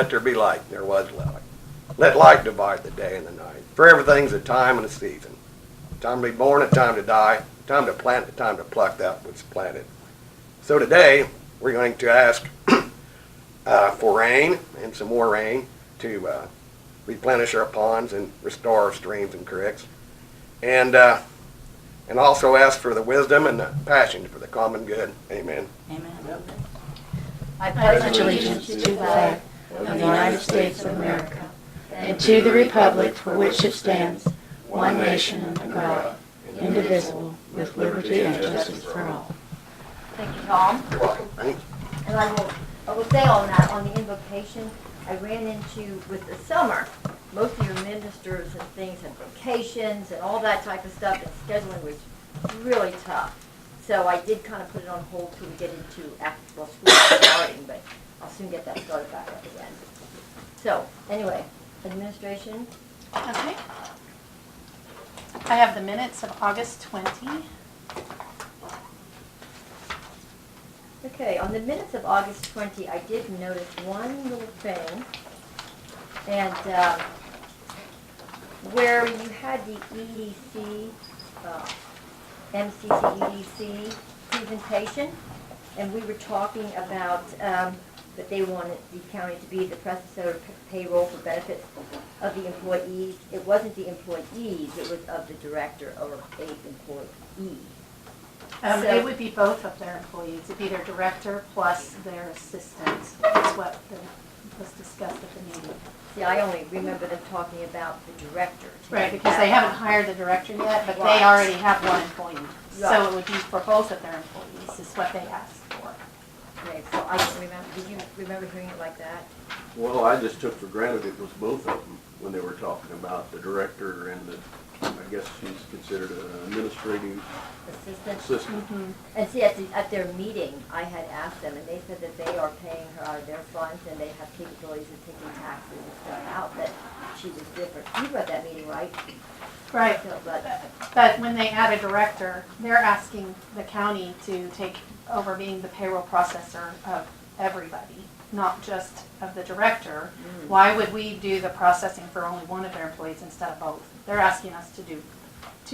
let there be light, and there was light. Let light divide the day and the night. For everything's a time and a season. A time to be born, a time to die, a time to plant, a time to pluck that which is planted. So today, we're going to ask for rain and some more rain to replenish our ponds and restore our streams and creeks. And also ask for the wisdom and the passion for the common good. Amen. Amen. Yep. I pledge allegiance to the flag of the United States of America and to the republic for which it stands, one nation under God, indivisible, with liberty and justice for all. Thank you, Tom. You're welcome. Thanks. And I will say on that, on the invocation, I ran into, with the summer, most of your ministers and things had vacations and all that type of stuff, and scheduling was really tough. So I did kind of put it on hold till we get into actual school starting, but I'll soon get that started back up again. So, anyway, administration. Okay. I have the minutes of August 20. Okay, on the minutes of August 20, I did notice one little thing, and where you had the EDC, MCC EDC presentation, and we were talking about that they wanted the county to be the predecessor payroll for benefits of the employees. It wasn't the employees, it was of the director or a employee. So- It would be both of their employees. It'd be their director plus their assistant. That's what was discussed at the meeting. See, I only remember them talking about the director. Right, because they haven't hired the director yet, but Right. they already have one employee. So Right. it would be for both of their employees is what they asked for. Okay, so I don't remember, did you remember hearing it like that? Well, I just took for granted it was both of them when they were talking about the director and the, I guess she's considered an administrative Assistant? assistant. And see, at their meeting, I had asked them, and they said that they are paying her out of their funds, and they have capabilities of taking taxes and stuff out, that she was different. You were at that meeting, right? Right. So, but, But when they add a director, they're asking the county to take over being the payroll processor of everybody, not just of the director. Why would we do the processing for only one of their employees instead of both? They're asking us to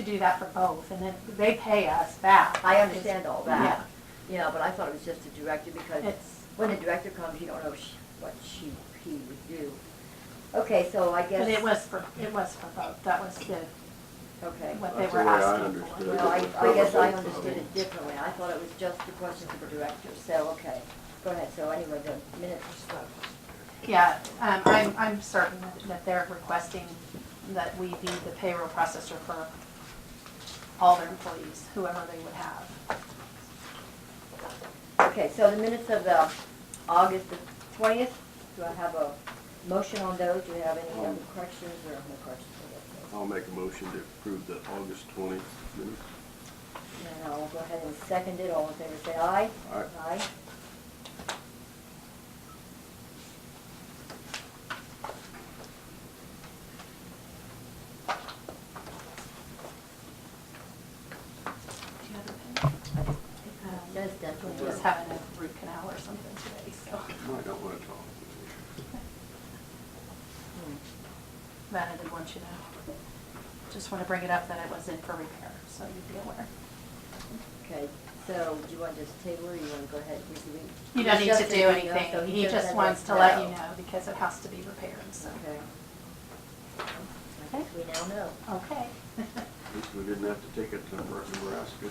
do that for both, and then they pay us back. I understand all Yeah. that, you know, but I thought it was just the director, because It's, when the director comes, you don't know what he would do. Okay, so I guess. but it was for both. That was Okay. what they That's the were way I asking understood for. it. Well, I guess I understood it differently. I thought it was just a question for the director, so, okay. Go ahead, so anyway, the minutes are stuck. Yeah, I'm certain that they're requesting that we be the payroll processor for all their employees, whoever they would have. Okay, so the minutes of the August the 20th, do I have a motion on those? Do you have any other corrections or no corrections? I'll make a motion to approve the August 20th minutes. And I'll go ahead and second it. All in favor say aye. Aye. Aye. Do you have a pen? Says dental He was work. having a root canal or something today, so. No, I don't want to talk. That I didn't want you to, just want to bring it up that it was in for repair, so you'd be aware. Okay, so do you want to just table or you want to go ahead and read? You don't need Just to so do you know, anything, so he just said wants yes, to let you no. know because it has to be repaired, so. Okay. I think we now know. Okay. At least we didn't have to take it to Nebraska.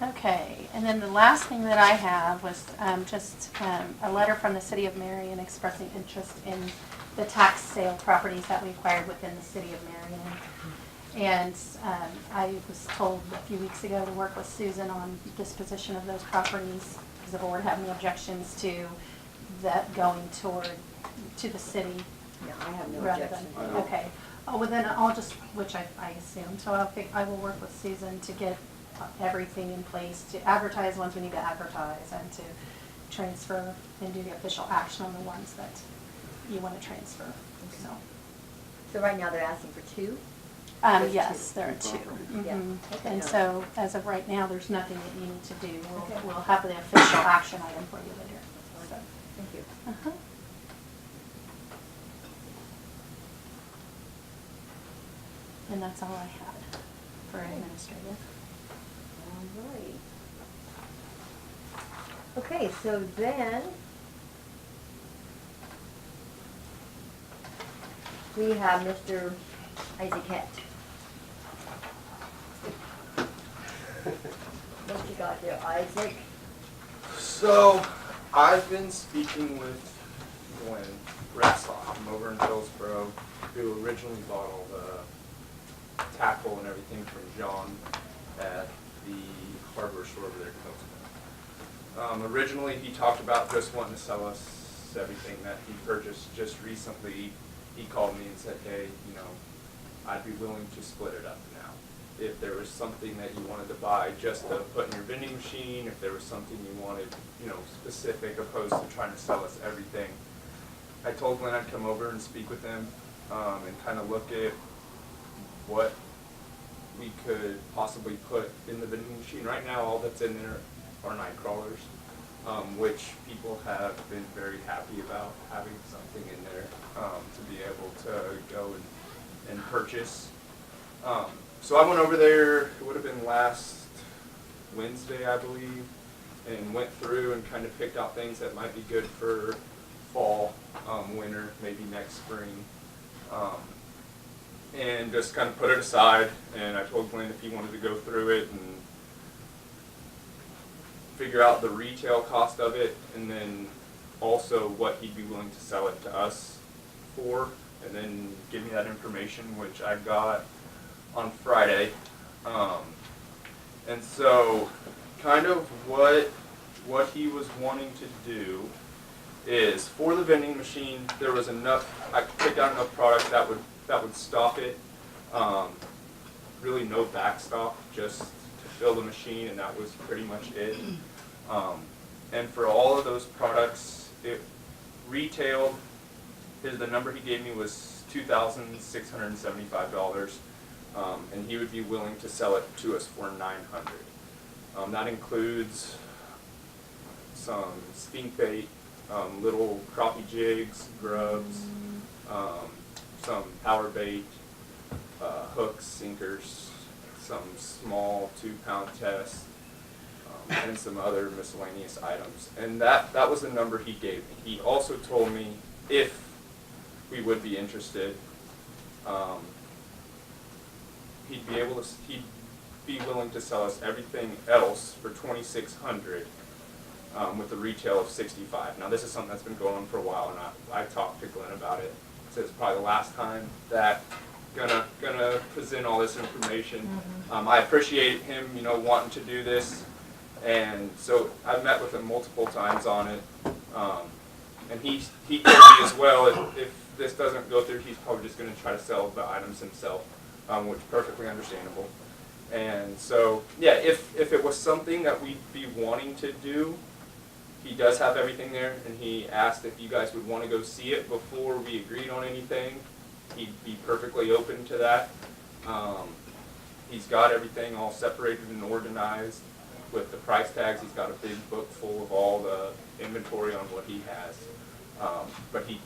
Okay, and then the last thing that I have was just a letter from the city of Marion expressing interest in the tax sale properties that we acquired within the city of Marion. And I was told a few weeks ago to work with Susan on disposition of those properties. Does the board have any objections to that going to the city? Yeah, I have no rather objection. than- I don't. Okay. Oh, well then I'll just, which I assume, so I will work with Susan to get everything in place, to advertise ones we need to advertise, and to transfer and do the official action on the ones that you want to transfer, so. So right now they're asking for two? There's Yes, two. there are two. Yeah. Mhm. Okay. And so, as of right now, there's nothing that you need to do. Okay. We'll have the official action item for you later. So, that's all I had for administrative. All right. Okay, so then we have Mr. Isaac Hett. What you got there, Isaac? So, I've been speaking with Glenn Ratsoff from over in Hillsborough, who originally bought all the tackle and everything from John at the hardware store over there in Hillsborough. Originally, he talked about just wanting to sell us everything that he purchased just recently. He called me and said, hey, you know, I'd be willing to split it up now. If there was something that you wanted to buy just to put in your vending machine, if there was something you wanted, you know, specific opposed to trying to sell us everything. I told Glenn I'd come over and speak with him and kind of look at what we could possibly put in the vending machine. Right now, all that's in there are night crawlers, which people have been very happy about having something in there to be able to go and purchase. So I went over there, it would have been last Wednesday, I believe, and went through and kind of picked out things that might be good for fall, winter, maybe next spring, and just kind of put it aside. And I told Glenn if he wanted to go through it and figure out the retail cost of it, and then also what he'd be willing to sell it to us for, and then give me that information, which I got on Friday. And so kind of what he was wanting to do is, for the vending machine, there was enough, I picked out enough products that would stop it. Really no backstop, just to fill the machine, and that was pretty much it. And for all of those products, it retailed, the number he gave me was $2,675. And he would be willing to sell it to us for $900. That includes some stink bait, little crappie jigs, grubs, some power bait, hooks, sinkers, some small 2-pound tests, and some other miscellaneous items. And that was the number he gave me. He also told me if we would be interested, he'd be willing to sell us everything else for $2,600 with a retail of $65. Now this is something that's been going on for a while, and I talked to Glenn about it. So it's probably the last time that gonna present all this information. I appreciate him, you know, wanting to do this, and so I've met with him multiple times on it. And he told me as well, if this doesn't go through, he's probably just going to try to sell the items himself, which is perfectly understandable. And so, yeah, if it was something that we'd be wanting to do, he does have everything there, and he asked if you guys would want to go see it before we agreed on anything. He'd be perfectly open to that. He's got everything all separated and organized with the price tags. He's got a big book full of all the inventory on what he has. But he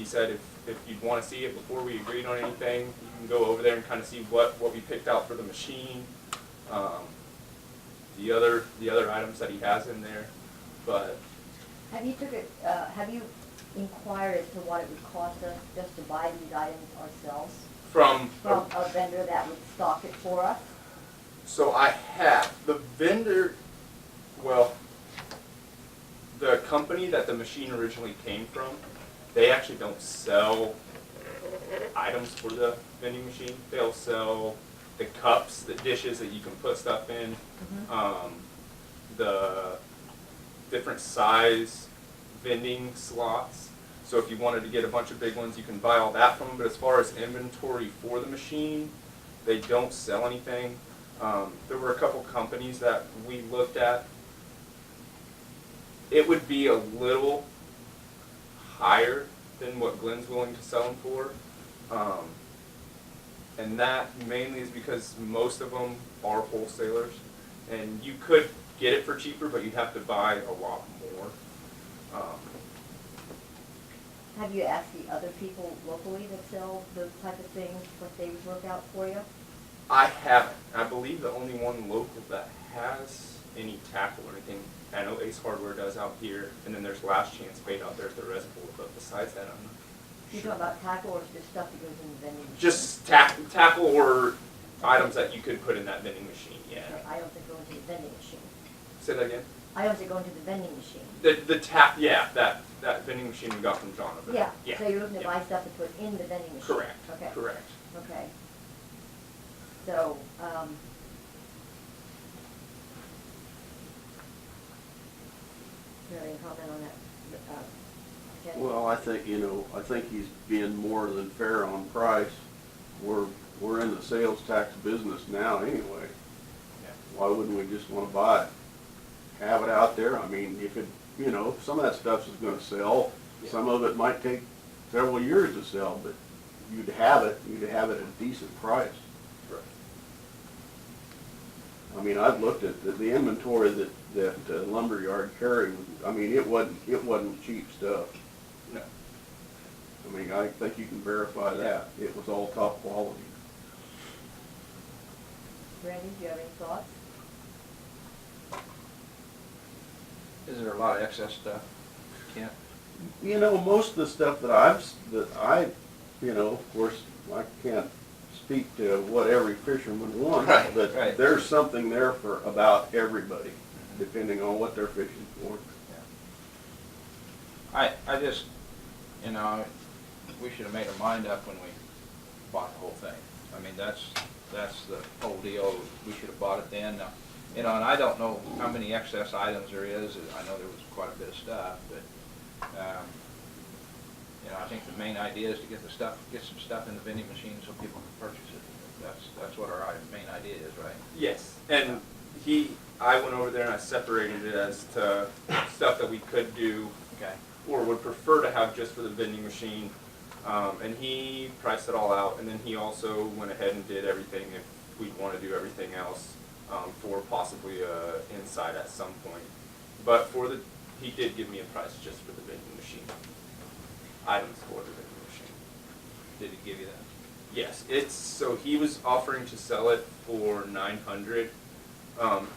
said if you'd want to see it before we agreed on anything, you can go over there and kind of see what we picked out for the machine, the other items that he has in there. But Have you inquired as to what it would cost us just to buy these items ourselves from a vendor that would stock it for us? So I have the vendor. Well, the company that the machine originally came from, they actually don't sell items for the vending machine. They'll sell the cups, the dishes that you can put stuff in, the different size vending slots. So if you wanted to get a bunch of big ones, you can buy all that from them. But as far as inventory for the machine, they don't sell anything. There were a couple companies that we looked at. It would be a little higher than what Glenn's willing to sell them for. And that mainly is because most of them are wholesalers. And you could get it for cheaper, but you'd have to buy a lot more. Have you asked the other people locally that sell those type of things what they would work out for you? I haven't. I believe the only one local that has any tackle or anything, I know Ace Hardware does out here, and then there's Last Chance Bait out there at the reservoir, but besides that, I'm not You sure. talking about tackle or just stuff that goes in the vending machine? Just tackle or items that you could put in that vending machine, yeah. Okay, I don't think go into the vending machine. Say that again? I don't think go into the vending machine. Yeah, that vending machine we got from John over there. Yeah, so you're looking to yeah. buy stuff to put in the vending machine? Correct, Okay. correct. Okay. So, do you have any comment on that? Ken? Well, I think, I think he's being more than fair on price. We're in the sales tax business now anyway. Yeah. Why wouldn't we just wanna buy it? Have it out there, I mean, if it, some of that stuff is gonna sell. Yeah. Some of it might take several years to sell, but you'd have it at a decent price. Correct. I mean, I've looked at the inventory that lumberyard carried, I mean, it wasn't cheap stuff. No. I mean, I think you can verify that. It was all top quality. Randy, do you have any thoughts? Is there a lot of excess stuff? Kent? Most of the stuff that I, of course, I can't speak to what every fisherman wants, Right, but right. there's something there for about everybody, depending on what they're fishing for. I just, we should have made our mind up when we bought the whole thing. I mean, that's the whole deal. We should have bought it then. Now, and I don't know how many excess items there is. I know there was quite a bit of stuff, but, I think the main idea is to get some stuff in the vending machine so people can purchase it. That's what our main idea is, right? Yes, and I went over there and I separated it as to stuff that we could do Okay. or would prefer to have just for the vending machine. And he priced it all out, and then he also went ahead and did everything if we'd want to do everything else for possibly inside at some point. But he did give me a price just for the vending machine. Items for the vending machine. Did he give you that? Yes, so he was offering to sell it for $900,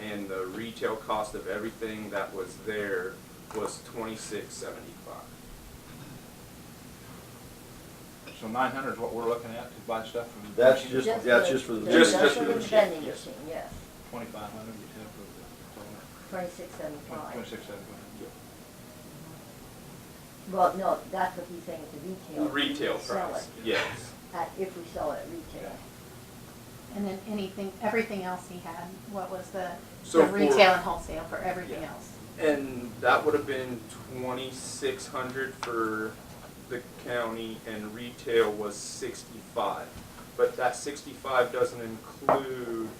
and the retail cost of everything that was there was $26.75. So 900 is what we're looking at to buy stuff from the That's machine? just for the Just Just for for the the machine, vending yes. machine, yes. 2,500 you said for the $26.75. 26,700. Well, no, that's what he's saying at the retail. Retail We sell price, it yes. if we sell it at retail. And then everything else he had, what was the So for- retail and wholesale for everything Yeah. else? And that would have been $2,600 for the county, and retail was $65. But that $65 doesn't include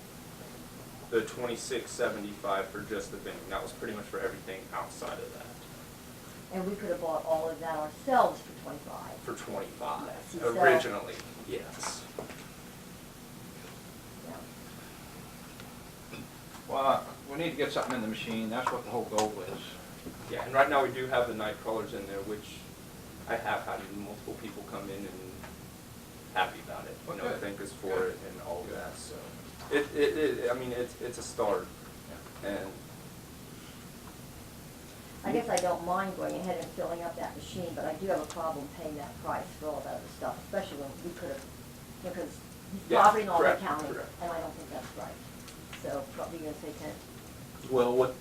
the $26.75 for just the vending. That was pretty much for everything outside of that. And we could have bought all of that ourselves for 25. For 25 Yes, so- originally, yes. Yeah. Well, we need to get something in the machine. That's what the whole goal is. Yeah, and right now we do have the night crawlers in there, which I have had multiple people come in and happy about it. You know, Okay. thank us for it and all of that. So it's a start. And I guess I don't mind going ahead and filling up that machine, but I do have a problem paying that price for all that other stuff, especially when we could have, because he's Yeah, profiting all the correct, county, correct. and I don't think that's right. So, what were you gonna say, Ken? Well,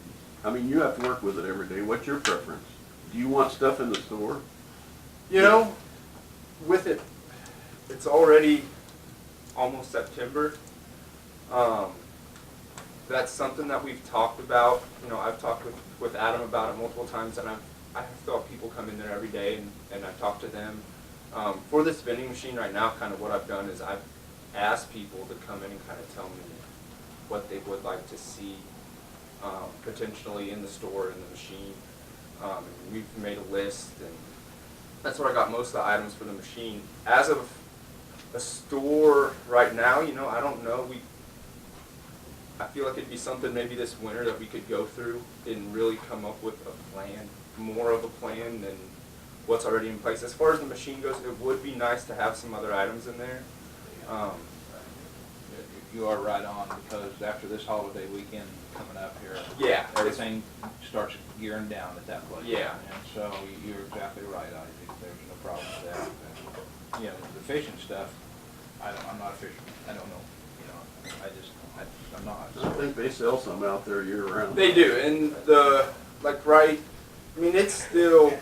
you have to work with it every day. What's your preference? Do you want stuff in the store? with it, it's already almost September. That's something that we've talked about. I've talked with Adam about it multiple times, and I've thought people come in there every day, and I've talked to them. For this vending machine right now, kind of what I've done is I've asked people to come in and kind of tell me what they would like to see potentially in the store, in the machine. And we've made a list, and that's where I got most of the items for the machine. As of a store right now, I don't know. I feel like it'd be something maybe this winter that we could go through and really come up with a plan, more of a plan than what's already in place. As far as the machine goes, it would be nice to have some other items in there. you are right on, because after this holiday weekend coming up here, Yeah. everything starts gearing down at that place. Yeah. And so you're exactly right, I think there's no problem with that. And, you know, the fishing stuff, I'm not a fisherman, I don't know, you know, I'm not. I think they sell some out there year round. They do, and I mean, it's still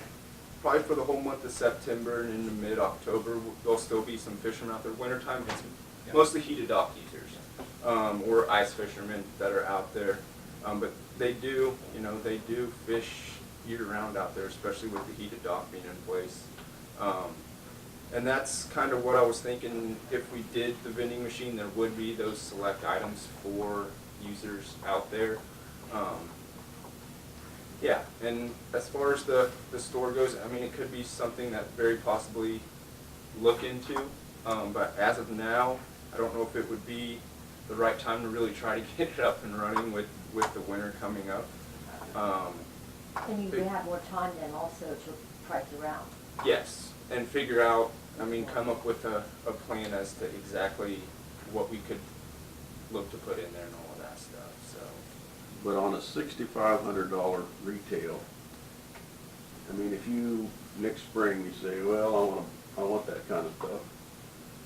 probably for the whole month of September and into mid-October, there'll still be some fishermen out there. Wintertime, it's mostly heated dock users, or ice fishermen that are out there. But they do, you know, they do fish year-round out there, especially with the heated dock being in place. And that's kind of what I was thinking, if we did the vending machine, there would be those select items for users out there. Yeah, and as far as the store goes, I mean, it could be something that very possibly look into, but as of now, I don't know if it would be the right time to really try to get it up and running with the winter coming up. And you would have more time then also to price around. Yes, and figure out, I mean, come up with a plan as to exactly what we could look to put in there and all of that stuff, so. But on a $6,500 retail, I mean, if you, next spring, you say, well, I want that kind of stuff,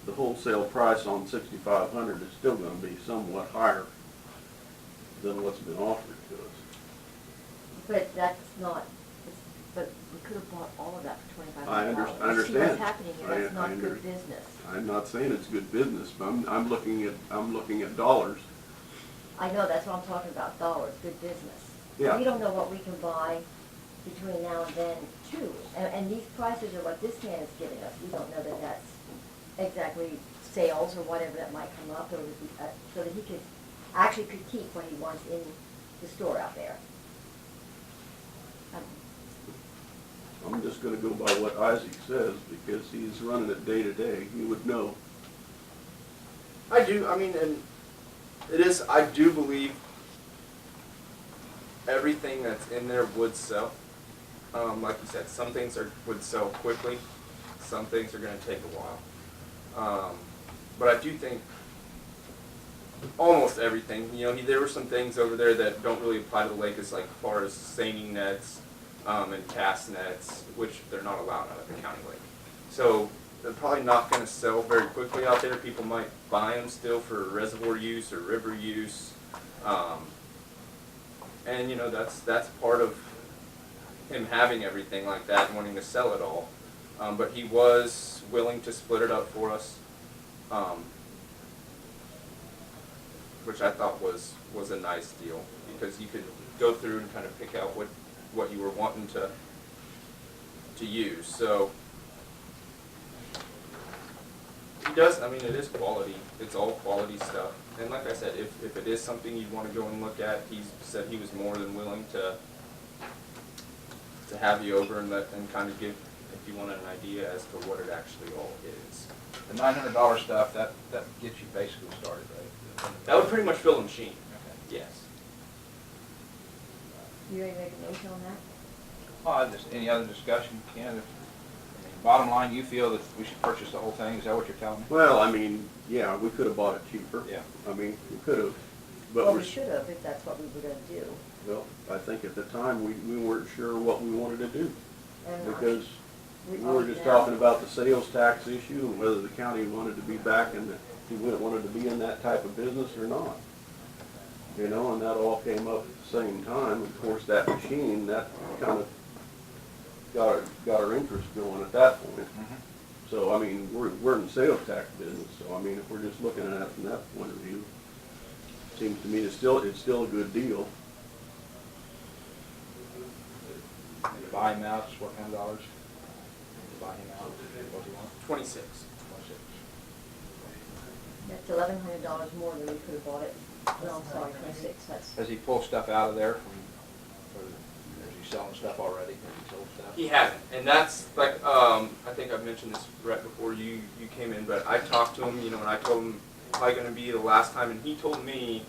the wholesale price on $6,500 is still gonna be somewhat higher than what's been offered to us. But that's not, but we could have bought all of that for $2,500. I You see understand. what's happening here, that's I not under- good business. I'm not saying it's good business, but I'm looking at dollars. I know, that's what I'm talking about, dollars, good business. Yeah. We don't know what we can buy between now and then too. And these prices are what this man is giving us. We don't know that that's exactly sales or whatever that might come up, or so that he could keep what he wants in the store out there. I'm just gonna go by what Isaac says, because he's running it day to day, he would know. I do, I mean, and I do believe everything that's in there would sell. Like you said, some things would sell quickly, some things are gonna take a while. But I do think almost everything, you know, there were some things over there that don't really apply to the lake, as like far as seining nets, and cast nets, which they're not allowed out of the county lake. So they're probably not going to sell very quickly out there. People might buy them still for reservoir use or river use. And you know, that's part of him having everything like that and wanting to sell it all. But he was willing to split it up for us, which I thought was a nice deal, because you could go through and kind of pick out what you were wanting to use. So he does, I mean, it is quality. It's all quality stuff. And like I said, if it is something you'd want to go and look at, he said he was more than willing to have you over and kind of give, if you wanted an idea as to what it actually all is. The $900 stuff, that gets you basically started, right? That would pretty much fill the machine. Okay. Yes. You ready to make a motion on that? Well, any other discussion, Ken? I mean, bottom line, you feel that we should purchase the whole thing, is that what you're telling me? Well, I mean, yeah, we could have bought it cheaper. Yeah. I mean, we could have, but Well, we're, we should have, if that's what we were gonna do. well, I think at the time, we weren't sure what we wanted to do, And because we are were just now. talking about the sales tax issue and whether the county wanted to be back and that he wanted to be in that type of business or not. You know, and that all came up at the same time. Of course, that machine, that kind of got our interest going at that point. So, I mean, we're in the sales tax business, so I mean, if we're just looking at it from that point of view, it seems to me it's still a good deal. You buy him out, it's what kind of dollars? You buy him out, what do you want? 26. 26. That's $1,100 more than we could have bought it. No, I'm sorry, 26, that's, Does he pull stuff out of there or is he selling stuff already? Has he sold stuff? He hasn't, and that's like, I think I mentioned this right before you came in, but I talked to him, you know, and I told him probably going to be the last time, and he told me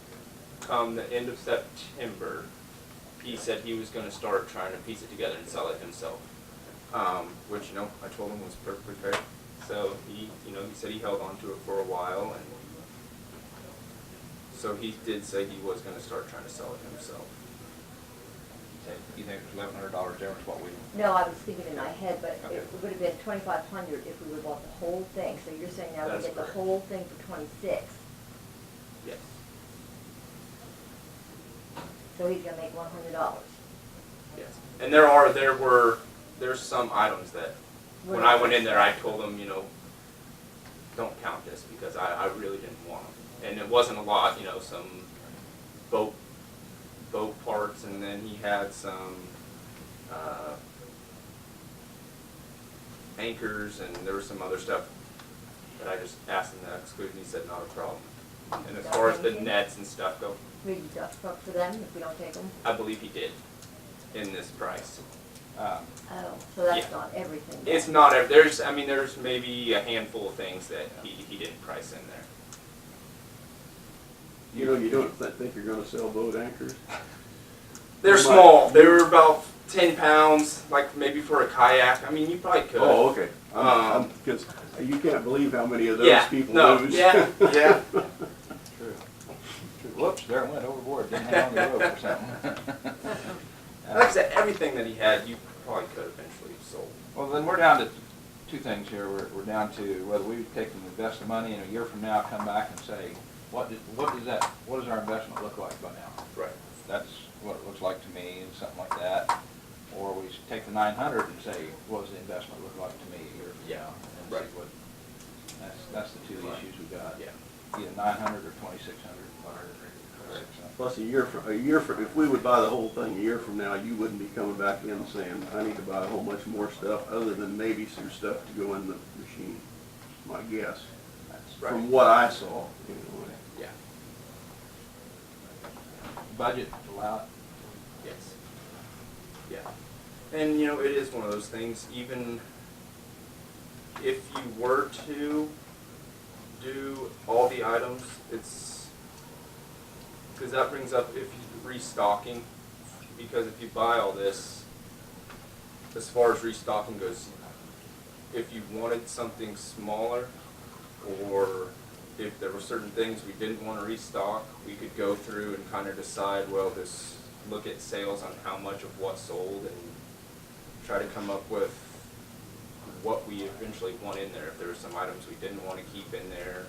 come the end of September, he said he was going to start trying to piece it together and sell it himself, which, you know, I told him was perfectly fair. So he, you know, he said he held on to it for a while, and So he did say he was gonna start trying to sell it himself. You think there's $1,100 difference what we, No, I was thinking in my head, but Okay. it would have been 2,500 if we would have bought the whole thing. So you're saying now we That's get the correct. whole thing for 26. Yes. So he's gonna make $100. Yes. And there's some items that, when I went in there, I told them, you know, don't count this because I really didn't want them. And it wasn't a lot, you know, some boat parts, and then he had some anchors, and there was some other stuff that I just asked him to exclude, and he said not a problem. And as far as the nets and stuff go, Will you just truck for them if we don't take them? I believe he did in this price. Oh, so that's Yeah. not everything. It's not, there's maybe a handful of things that he didn't price in there. You know, you don't think you're gonna sell boat anchors? They're You might. small. They were about 10 pounds, like maybe for a kayak. I mean, you probably could. Oh, okay. Because you can't believe how many of those Yeah, people no, lose. yeah, yeah. true. Whoops, there it went overboard, didn't hang on the rope or something. Like I said, everything that he had, you probably could eventually have sold. Well, then we're down to two things here. We're down to whether we take and invest the money and a year from now come back and say, what does our investment look like by now? Right. That's what it looks like to me, and something like that. Or we take the 900 and say, what does the investment look like to me a year from now? And Right. see what, that's the two Right. issues we got. Yeah. Either 900 or 2,600. Plus, if we would buy the whole thing a year from now, you wouldn't be coming back in saying, I need to buy a whole bunch more stuff, other than maybe some stuff to go in the machine, my guess. That's Right. From what I saw, anyway. Yeah. Budget allowed. Yes. Yeah. And, you know, it is one of those things, even if you were to do all the items, because that brings up if you restocking, because if you buy all this, as far as restocking goes, if you wanted something smaller, or if there were certain things we didn't want to restock, we could go through and kind of decide, well, this, look at sales on how much of what sold and try to come up with what we eventually want in there. If there were some items we didn't want to keep in there,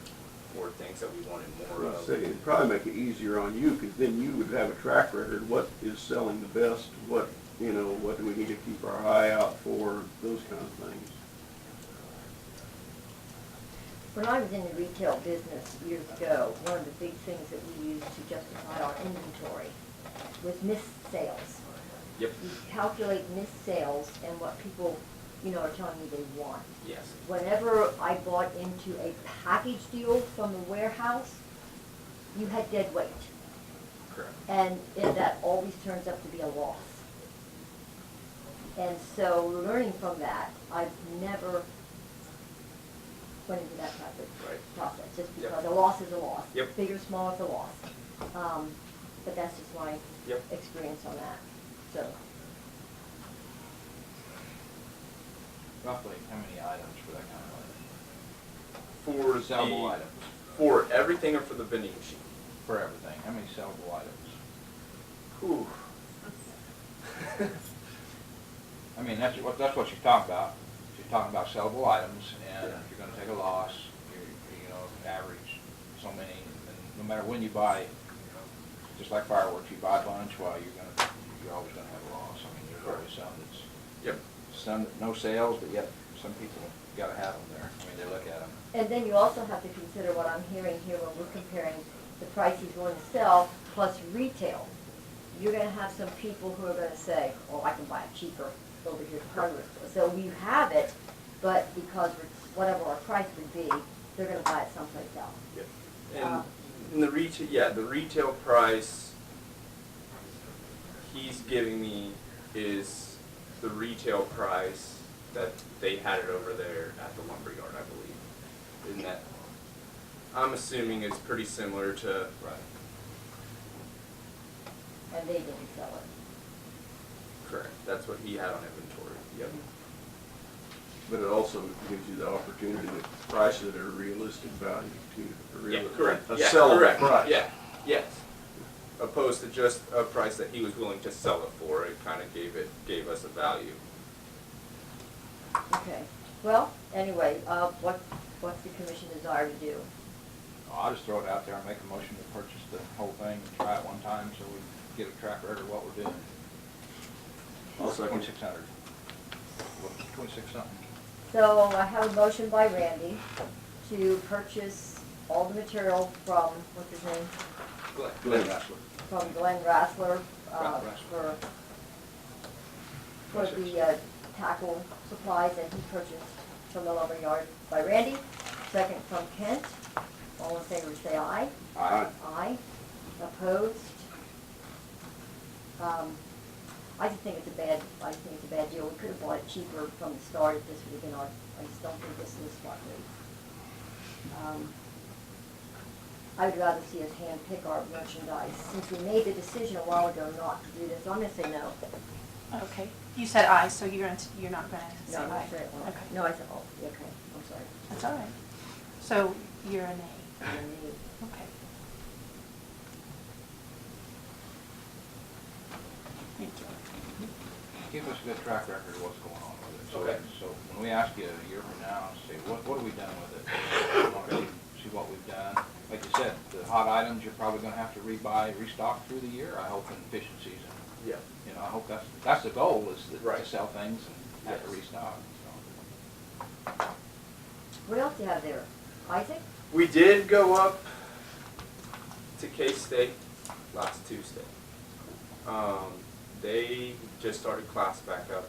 or things that we wanted more I'd of. say it'd probably make it easier on you, because then you would have a track record, what is selling the best, what do we need to keep our eye out for, those kind of things. When I was in the retail business years ago, one of the big things that we used to justify our inventory was missed sales. Yep. You calculate missed sales and what people, are telling you they want. Yes. Whenever I bought into a package deal from the warehouse, you had dead weight. Correct. And that always turns up to be a loss. And so learning from that, I've never went into that type of process, just Yep. because a loss is a loss. Yep. Big or small, it's a loss. But that's just my Yep. experience on that, so. Roughly, how many items for that kind of For item? Sellable items, For everything or for the vending machine? for everything. How many sellable items? Whew. I mean, that's what you're talking about. If you're talking about sellable items, and Yeah. if you're gonna take a loss, average so many, and no matter when you buy, just like fireworks, you buy a bunch, you're always gonna have a loss. I mean, there's always some that's, Yep. some that no sales, but yet some people gotta have them there. I mean, they look at them. And then you also have to consider what I'm hearing here when we're comparing the price he's willing to sell plus retail. You're gonna have some people who are gonna say, oh, I can buy it cheaper over here at the hardware store. So we have it, but because whatever our price would be, they're gonna buy it someplace else. Yep. And the retail price he's giving me is the retail price that they had it over there at the lumberyard, I believe. Isn't that, I'm assuming it's pretty similar to. Right. And they didn't sell it. Correct. That's what he had on inventory. Yep. But it also gives you the opportunity to price it at a realistic value too. Yeah, correct. A Yeah, sellable correct. price. Yeah. Yes. Opposed to just a price that he was willing to sell it for, it kind of gave us a value. Okay, well, anyway, what's the commission desire to do? I'll just throw it out there and make a motion to purchase the whole thing and try it one time so we get a track record of what we're doing. I'll second. 2,600. 26 something. So I have a motion by Randy to purchase all the material from, what's his name? Glenn Rassler. From Glenn Rassler, Rassler. for the tackle supplies that he purchased from the lumber yard by Randy. Second from Kent. All in favor say aye. Aye. Aye. Opposed? I just think it's a bad deal. We could have bought it cheaper from the start if this would have been I just don't think this is a smart move. I would rather see us hand pick our merchandise, since we made the decision a while ago not to do this, so I'm gonna say no. Okay, you said aye, so you're not gonna say No, I'm aye? not saying, Okay, no, I said, oh, okay, I'm sorry. that's all right. So you're a nay. I'm gonna need- Okay. Thank you. Give us a good track record of what's going on with it. So, Okay. so when we ask you a year from now, say, what have we done with it? We want to see what we've done. Like you said, the hot items, you're probably gonna have to restock through the year, I hope, in efficiencies. And, Yeah. you know, I hope that's the goal, is to Right. sell things and have to Yes. restock, so. What else do you have there? Isaac? We did go up to K-State last Tuesday. They just started class back up,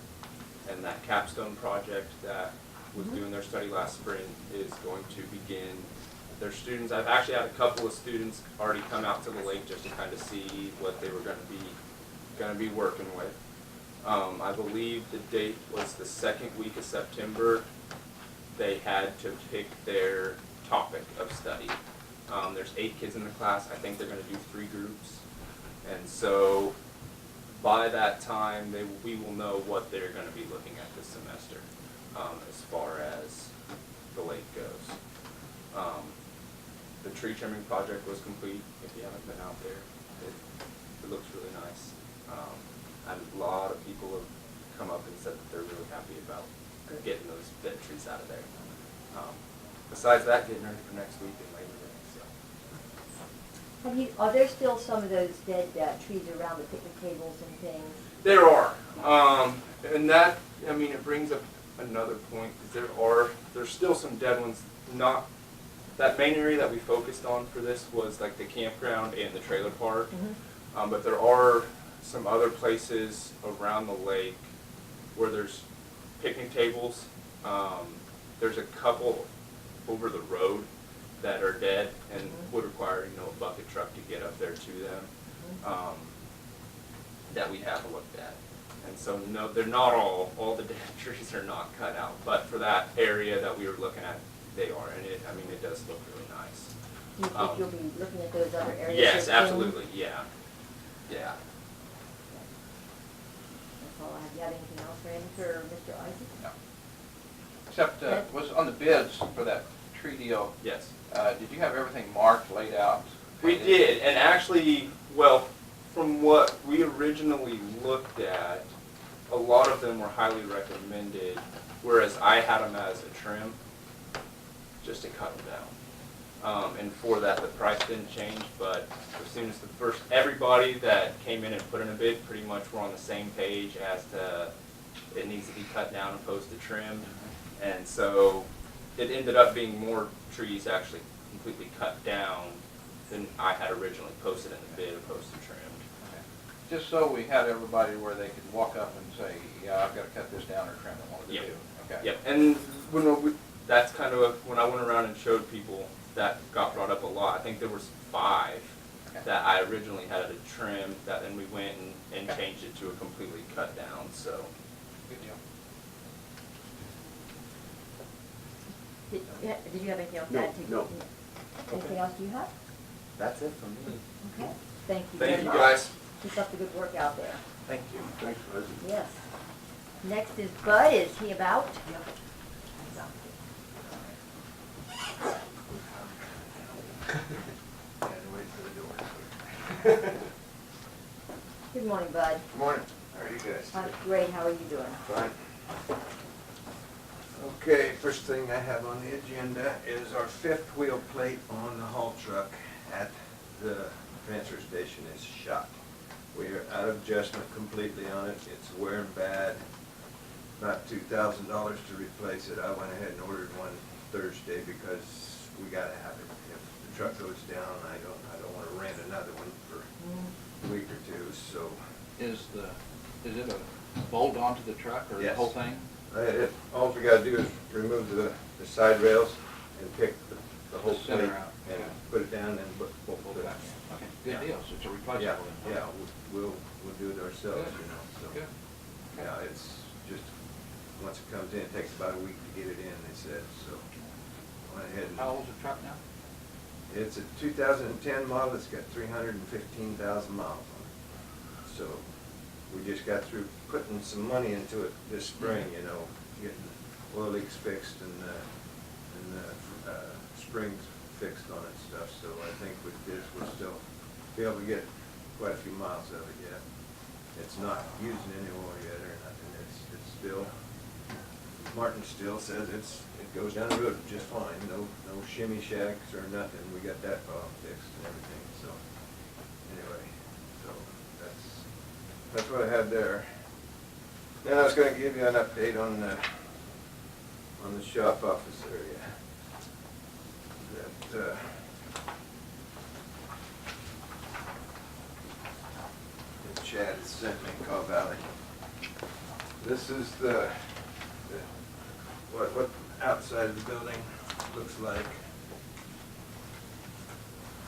and that capstone project that was doing their study last spring is going to begin. Their students, I've actually had a couple of students already come out to the lake just to kind of see what they were going to be working with. I believe the date was the second week of September. They had to pick their topic of study. There's 8 kids in the class. I think they're going to do 3 groups. And so by that time, we will know what they're going to be looking at this semester as far as the lake goes. The tree trimming project was complete. If you haven't been out there, it looks really nice. And a lot of people have come up and said that they're really happy about getting those dead trees out of there. Besides that, getting ready for next week and Labor Day. So. Are there still some of those dead trees around the picnic tables and things? There are, and that, I mean, it brings up another point, because there's still some dead ones. Not, that main area that we focused on for this was like the campground and the trailer park, but there are some other places around the lake where there's picnic tables. There's a couple over the road that are dead and would require, a bucket truck to get up there to them, that we have looked at. And so, no, they're not all the dead trees are not cut out, but for that area that we were looking at, they are, and it does look really nice. Do you think you'll be looking at those other areas? Yes, soon? absolutely, yeah. That's all I have. Do you have anything else, Randy, for Mr. Isaac? No. Except, was on the bids for that tree deal, Yes. did you have everything marked, laid out? We did, and actually, well, from what we originally looked at, a lot of them were highly recommended, whereas I had them as a trim, just to cut them down. And for that, the price didn't change, but as soon as everybody that came in and put in a bid pretty much were on the same page as to it needs to be cut down opposed to trimmed. And so it ended up being more trees actually completely cut down than I had originally posted in the bid opposed to trimmed. Just so we had everybody where they could walk up and say, yeah, I've got to cut this down or trim it, what do they Yep. do? Okay. Yep, and that's kind of when I went around and showed people, that got brought up a lot. I think there was 5 that I originally had a trim, that then we went and changed it to a completely cut down, so. Good deal. Did you have anything else to No, add to? no. Anything else do you have? That's it for me. Okay. Thank you Thank very you, much. guys. Keep up the good work out there. Thank you. Thanks, Isaac. Yes. Next is Bud. Is he about? Good morning, Bud. Morning. How are you guys? I'm great. How are you doing? Fine. Okay, first thing I have on the agenda is our fifth wheel plate on the haul truck at the transfer station is shot. We are out of adjustment completely on it. It's wearing bad. About $2,000 to replace it. I went ahead and ordered one Thursday because we gotta have it. If the truck goes down, I don't wanna rent another one for a week or two, so. Is it a bolt onto the truck or the Yes. whole thing? All we gotta do is remove the side rails and pick the whole Center plate out, and yeah. put it down and Bolt put it back back. in. Okay, good Yeah. deal, so it's a replaceable Yeah, then. yeah, we'll do it ourselves, Good. you know, so. Good. Yeah, it's just, once it comes in, it takes about a week to get it in, they said, so. Went ahead and. How old's the truck now? It's a 2010 model, it's got 315,000 miles on it. So, we just got through putting some money into it this spring, you know, getting the oil leaks fixed and springs fixed on it and stuff, so I think with this, we'll still be able to get quite a few miles of it yet. It's not using any oil yet or nothing, it's still, Martin still says it goes down the road just fine, no shimmy shacks or nothing, we got that problem fixed and everything, so, anyway, so that's what I had there. Then I was gonna give you an update on the shop office area. That, that Chad has sent me, Caw Valley. This is what outside of the building looks like.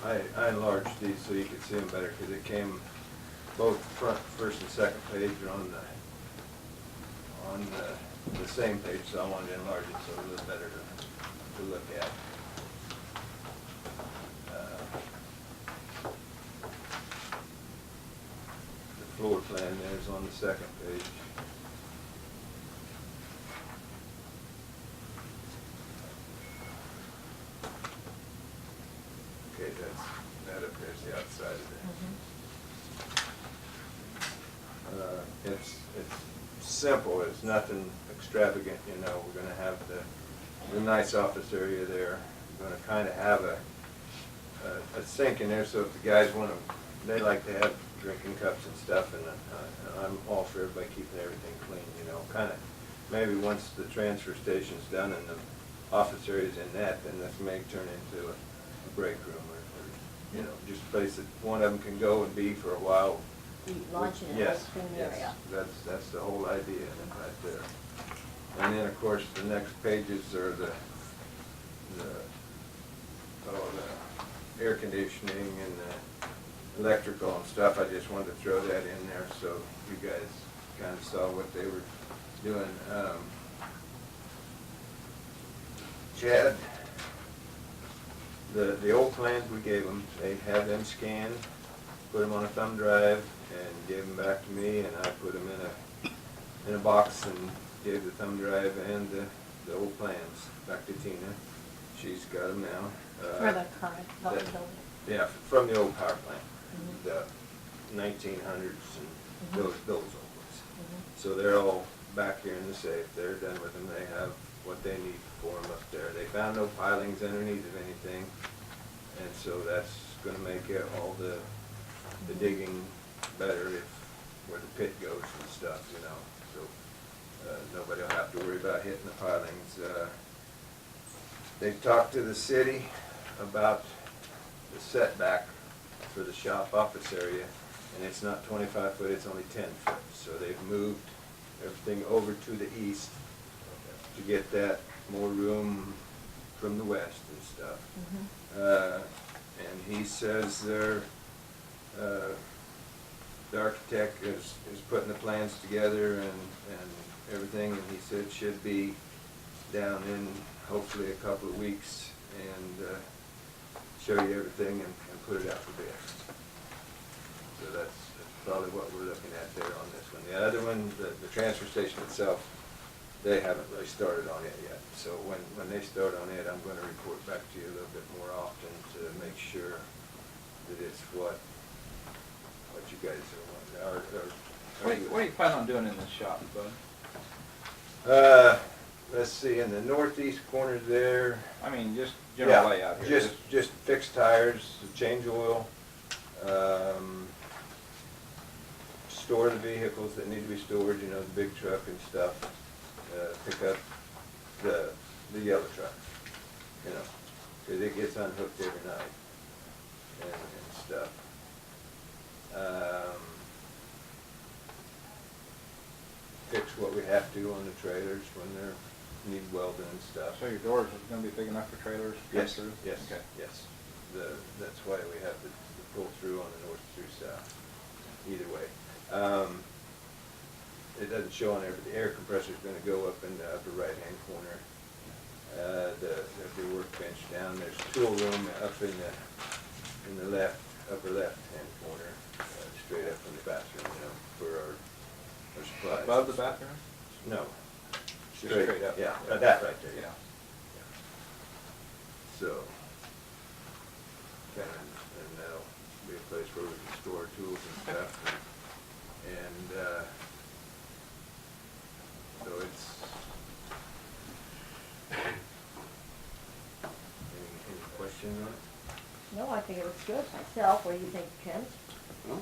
I enlarged these so you could see them better because they came both front, first and second page are on the same page, so I wanted to enlarge it so it was better to look at. The floor plan there is on the second page. Okay, that up there's the outside of it. It's simple, it's nothing extravagant, you know, we're gonna have the nice office area there. We're gonna kinda have a sink in there, so if the guys wanna, they like to have drinking cups and stuff, and I'm all for everybody keeping everything clean, you know, kinda, maybe once the transfer station's done and the office area's in that, then this may turn into a break room or, you know, just a place that one of them can go and be for a while. Eat lunch in an Yes, open yes, area. that's the whole idea right there. And then, of course, the next pages are the air conditioning and the electrical and stuff. I just wanted to throw that in there so you guys kind of saw what they were doing. Chad, the old plans we gave them, they have them scanned, put them on a thumb drive, and gave them back to me, and I put them in a box and gave the thumb drive and the old plans back to Tina. She's got them now. For the current building. Yeah, from the old power plant, the 1900s and those old ones. So they're all back here in the safe. They're done with them. They have what they need for them up there. They found no pilings underneath of anything, and so that's going to make it all the digging better if where the pit goes and stuff, you know. So nobody will have to worry about hitting the pilings. They talked to the city about the setback for the shop office area, and it's not 25 foot, it's only 10 foot. So they've moved everything over to the east to get that more room from the west and stuff. And he says the architect is putting the plans together and everything, and he said it should be down in hopefully a couple of weeks and show you everything and put it out for bid. So that's probably what we're looking at there on this one. The other one, the transfer station itself, they haven't really started on it yet. So when they start on it, I'm going to report back to you a little bit more often to make sure that it's what you guys are wanting, What do you plan on doing in this shop, bud? Let's see, in the northeast corner there. I mean, just Yeah, general layout here. Just fix tires, change oil, store the vehicles that need to be stored, you know, the big truck and stuff. Pick up the yellow truck, you know, 'cause it gets unhooked every night and stuff. Fix what we have to on the trailers when they're need welding and stuff. So your doors are gonna be big enough for trailers to come Yes, through? yes, Okay. yes. That's why we have the pull through on the north through south, either way. It doesn't show on there, but the air compressor's gonna go up in the upper right-hand corner. The workbench down, there's tool room up in the upper left-hand corner, straight up from the bathroom, you know, for our supplies. Above the bathroom? No. Just straight up? Yeah, that right there, Yeah. yeah. So, and that'll be a place where we can store tools and stuff. And, so it's, any question on it? No, I think it looks good myself. What do you think, Kent? Well,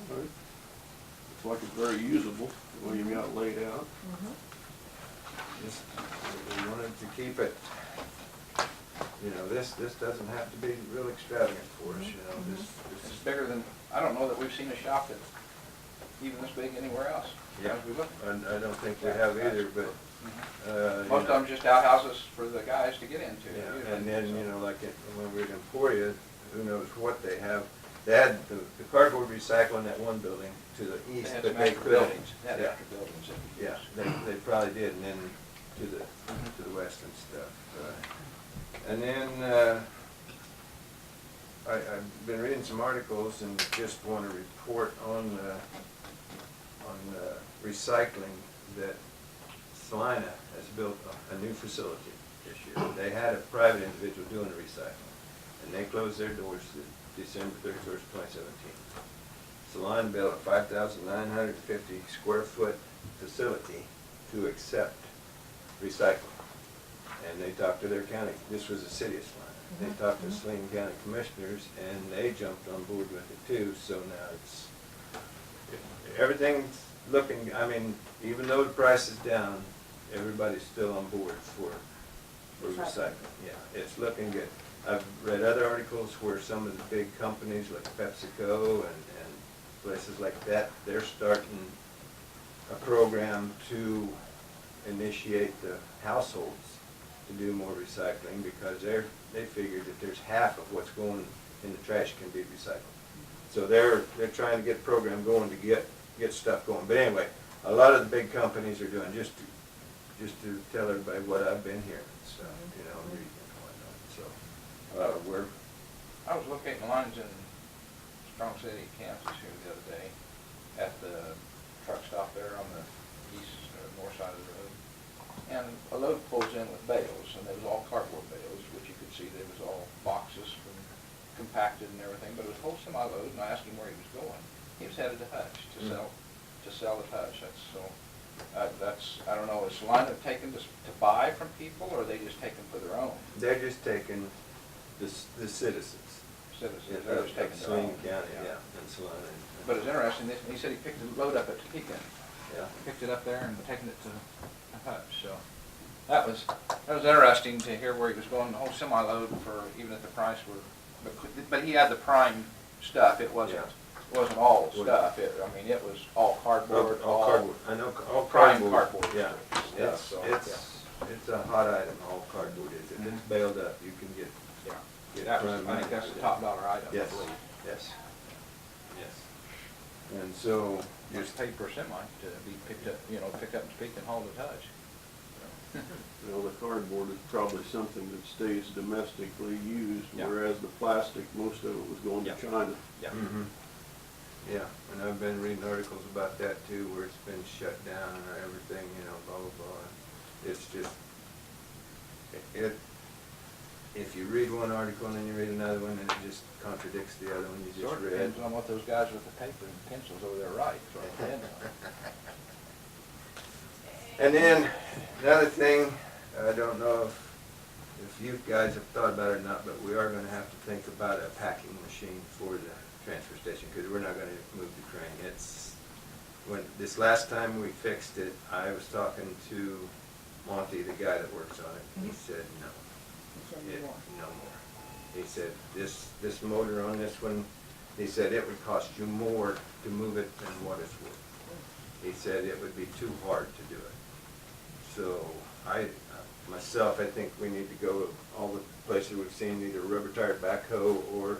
it's like it's very usable, the way you got it laid out. Just, we wanted to keep it, you know, this doesn't have to be real extravagant for us, you know, this It's is, bigger than, I don't know that we've seen a shop that's even this big anywhere else. Yeah. As we look. and I don't think we have either, but, you Most of know, them just outhouses for the guys to get into. yeah, usually, and then, so. you know, like when we were in Emporia, who knows what they have. They had the cardboard recycling at one building to the They east, had but some they extra couldn't. buildings, they had Yeah. extra buildings that we Yeah, used. they probably did, and then to the west and stuff. And then, I've been reading some articles and just want to report on recycling that Salina has built a new facility this year. They had a private individual doing the recycling, and they closed their doors December 31st, 2017. Salina built a 5,950 square foot facility to accept recycling. And they talked to their county, this was the city of Salina. They talked to Saline County Commissioners, and they jumped on board with it too, so now everything's looking, I mean, even though the price is down, everybody's still on board for recycling. Yeah, it's looking good. I've read other articles where some of the big companies like PepsiCo and places like that, they're starting a program to initiate the households to do more recycling, because they figured that there's half of what's going in the trash can be recycled. So they're trying to get a program going to get stuff going. But anyway, a lot of the big companies are doing, just to tell everybody what I've been hearing and stuff, you know, reading and whatnot. So, I was locating lines in Strong City, Kansas here the other day at the truck stop there on the east or north side of the road. And a load pulls in with bales, and they was all cardboard bales, which you could see they was all boxes from compacted and everything, but it was a whole semi-load, and I asked him where he was going. He was headed to Hutch to sell at Hutch. That's so. That's, I don't know, is Salina taken to buy from people, or are they just taking for their own they're just taking the citizens. citizens? They're just taking their own. Saline County, yeah, and Salina. But it's interesting, he said he picked the load up at Topeka, Yeah. picked it up there and taken it to Hutch, so. That was interesting to hear where he was going, the whole semi-load for, even at the price were, but he had the prime stuff, it wasn't all stuff, it was all cardboard, All cardboard, I know, all prime cardboard. cardboard. Yeah, stuff, so, it's a hot item, all cardboard is. If it's baled up, you can get That was, prime I think that's the money. top dollar item, I Yes, believe. yes, yes. And so, Just paid per semi to be picked up, pick up and speak and hauled to Hutch. Well, the cardboard is probably something that stays domestically used, Yeah. whereas the plastic, most of it was going to Yeah. China. Yeah. yeah, and I've been reading articles about that too, where it's been shut down or everything, blah, blah, blah. It's just, if you read one article and then you read another one, and it just contradicts the other one you just Sort of read. depends on what those guys with the paper and pencils over there write, so it depends on. And then, another thing, I don't know if you guys have thought about it or not, but we are gonna have to think about a packing machine for the transfer station, because we're not gonna move the crane. This last time we fixed it, I was talking to Monty, the guy that works on it, and he said no. He said It- more. No more. He said, this motor on this one, he said it would cost you more to move it than what it's worth. He said it would be too hard to do it. So myself, I think we need to go to all the places we've seen, either rubber tire backhoe or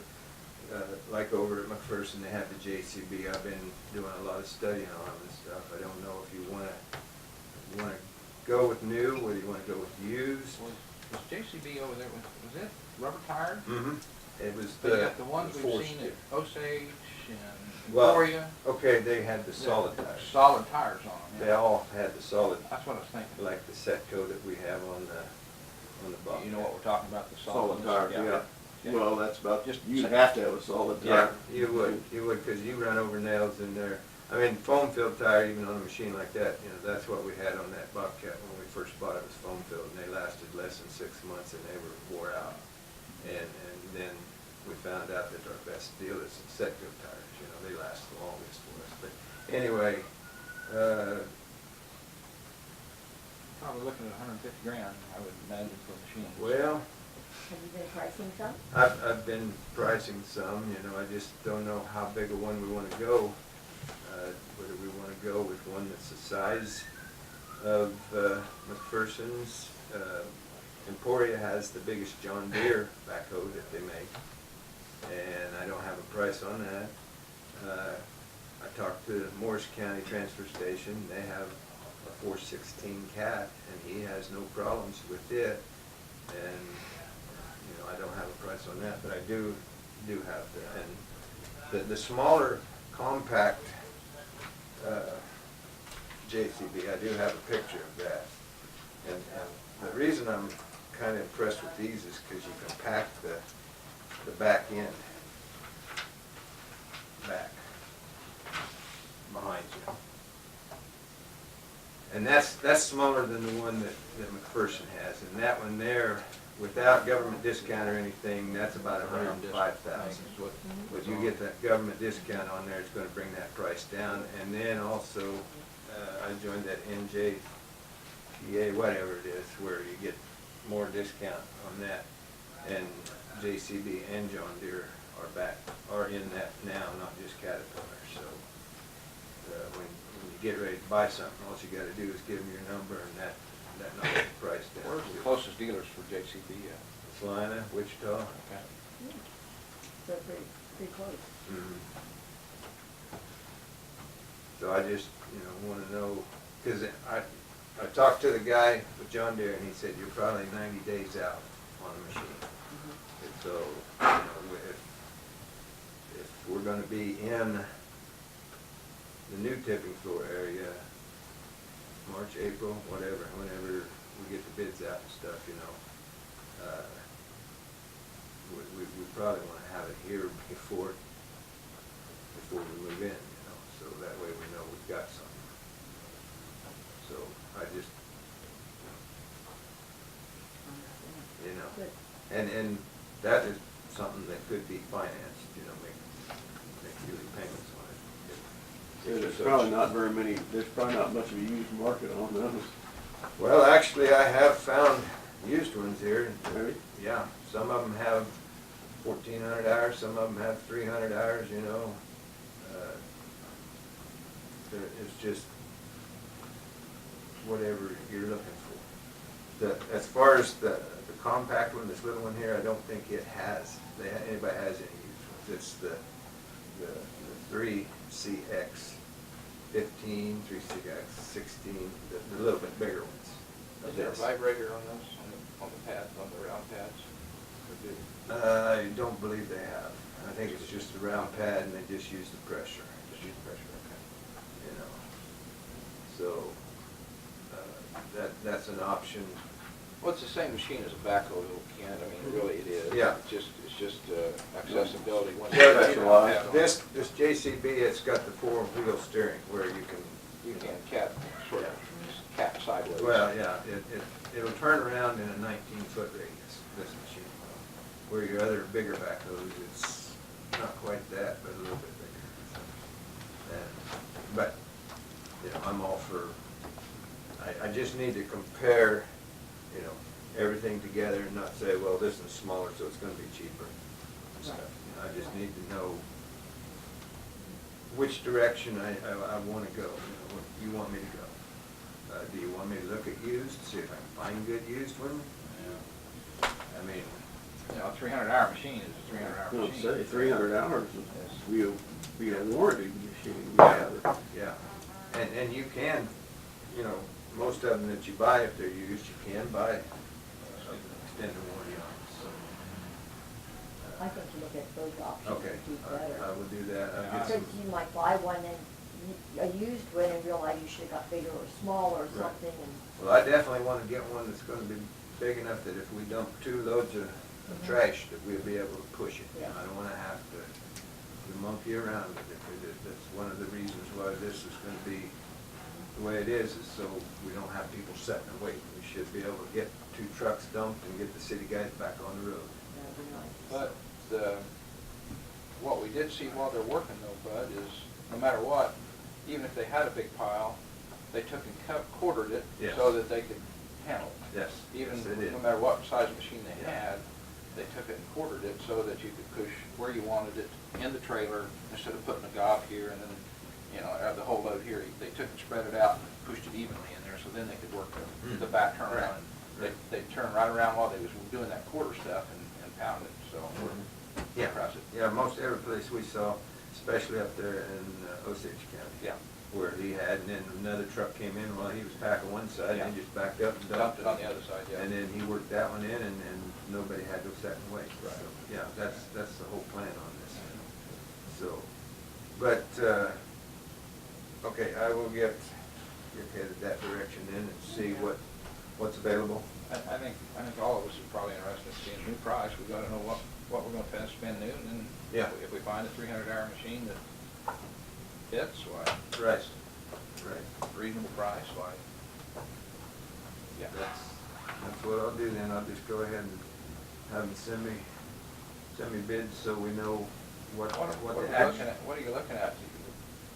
like over at McPherson, they have the JCB. I've been doing a lot of studying on this stuff. I don't know if you wanna go with new, whether you wanna go with used. Was JCB over there, was it rubber tired? Mm-hmm. It was But you got the ones we've forced seen it. at Osage and Well, Emporia. Okay, they had the solid tires. Solid tires on them, They yeah. all had the solid, That's what I was thinking. like the Setco that we have on the bottom. You know what we're talking about, the solid Solid ones? tires, yeah. Well, that's about, Just you'd say- have to have a solid Yeah, tire. you would, because you run over nails in there. I mean, foam filled tire, even on a machine like that, that's what we had on that Bobcat when we first bought it, was foam filled, and they lasted less than 6 months, and they were wore out. And then we found out that our best deal is Setco tires, they last the longest for us. But anyway, Probably looking at 150 grand, I would imagine, for a machine. well, Have you been pricing some? I've been pricing some, I just don't know how big a one we want to go. Whether we want to go with one that's the size of McPherson's. Emporia has the biggest John Deere backhoe that they make, and I don't have a price on that. I talked to the Morris County Transfer Station. They have a 416 Cat, and he has no problems with it. And I don't have a price on that, but I do have and the smaller compact JCB. I do have a picture of that, and the reason I'm kind of impressed with these is because you can pack the back end back behind you. And that's smaller than the one that McPherson has, and that one there, without government discount or anything, that's about $105,000. But you get that government discount on there, it's gonna bring that price down. And then also, I joined that NJPA, whatever it is, where you get more discount on that. And JCB and John Deere are in that now, not just Caterpillar. So when you get ready to buy something, all you gotta do is give them your number, and that knocks the price down. Where's the closest dealers for JCB? Salina, Wichita. Okay. So pretty close. Mhm. So I just, want to know, because I talked to the guy with John Deere, and he said, you're probably 90 days out on the machine. And so, if we're going to be in the new tipping floor area, March, April, whatever, whenever we get the bids out and stuff, we probably want to have it here before we move in, so that way we know we've got something. So I just, Good. and that is something that could be financed, make yearly payments on it. There's probably not very many, there's probably not much of a used market on those. Well, actually, I have found used ones here. Really? Yeah, some of them have 1,400 hours, some of them have 300 hours, It's just whatever you're looking for. As far as the compact one, this little one here, I don't think it has, anybody has any used ones. It's the 3CX 15, 3CX 16, the little bit bigger ones. Is there a vibrator on those, on the pads, on the round pads? I don't believe they have. I think it's just a round pad, and they just use the pressure. Just use pressure, okay. So that's an option Well, it's the same machine as a backhoe, Ken, I mean, really it is. Yeah. It's just accessibility. Once you Well, have it on, this JCB, it's got the four-wheel steering where you can, you can sort of cap sideways. well, yeah, it'll turn around in a 19-foot radius, this machine. Where your other bigger backhoes, it's not quite that, but a little bit bigger. But, you know, I'm all for, I just need to compare, you know, everything together and not say, well, this is smaller, so it's gonna be cheaper and stuff. You know, I just need to know which direction I wanna go, you know, what you want me to go. Do you want me to look at used, see if I can find good used ones? Yeah. I mean, You know, a 300-hour machine is a 300-hour I'll machine. say 300 hours will be a warranty machine. yeah, and you can, you know, most of them that you buy, if they're used, you can buy extended warranty on them, so. I think you look at both options Okay, and do better. I will do that. I'll get Because some, you might buy one and a used one and realize you should have got bigger or smaller or Right. something and. well, I definitely wanna get one that's gonna be big enough that if we dump 2 loads of trash, that we'll be able to push it. Yeah. I don't wanna have to monkey around with it, because that's one of the reasons why this is gonna be the way it is so we don't have people sitting and waiting. We should be able to get 2 trucks dumped and get the city guys back on the road. That'd be nice. But what we did see while they're working though, Bud, is no matter what, even if they had a big pile, they took and quartered it Yes. so that they could handle it. Yes, Even yes, they did. no matter what size machine they Yeah. had, they took it and quartered it so that you could push where you wanted it in the trailer instead of putting a gob here and then, you know, the whole load here. They took and spread it out and pushed it evenly in there so then they could work the back turnaround. Right. They turned right around while they was doing that quarter stuff and pounded it, so we're Yeah, impressed. yeah, most every place we saw, especially up there in Osage County. Yeah. Where he had, and then another truck came in while he was packing one side, and he just backed up and Dumped dumped it on the other side, yeah. And then he worked that one in, and nobody had to sit and wait. Right. So, yeah, that's the whole plan on this. So, but, okay, I will get headed that direction then and see what's available. I think all of us are probably interested in seeing a new price. We've got to know what we're going to spend new, and then Yeah. if we find a 300-hour machine that fits, why, Right. Right. reasonable price, why, yeah. That's what I'll do then. I'll just go ahead and have them send me bids so we know what What the are you action. looking at, what are you looking at,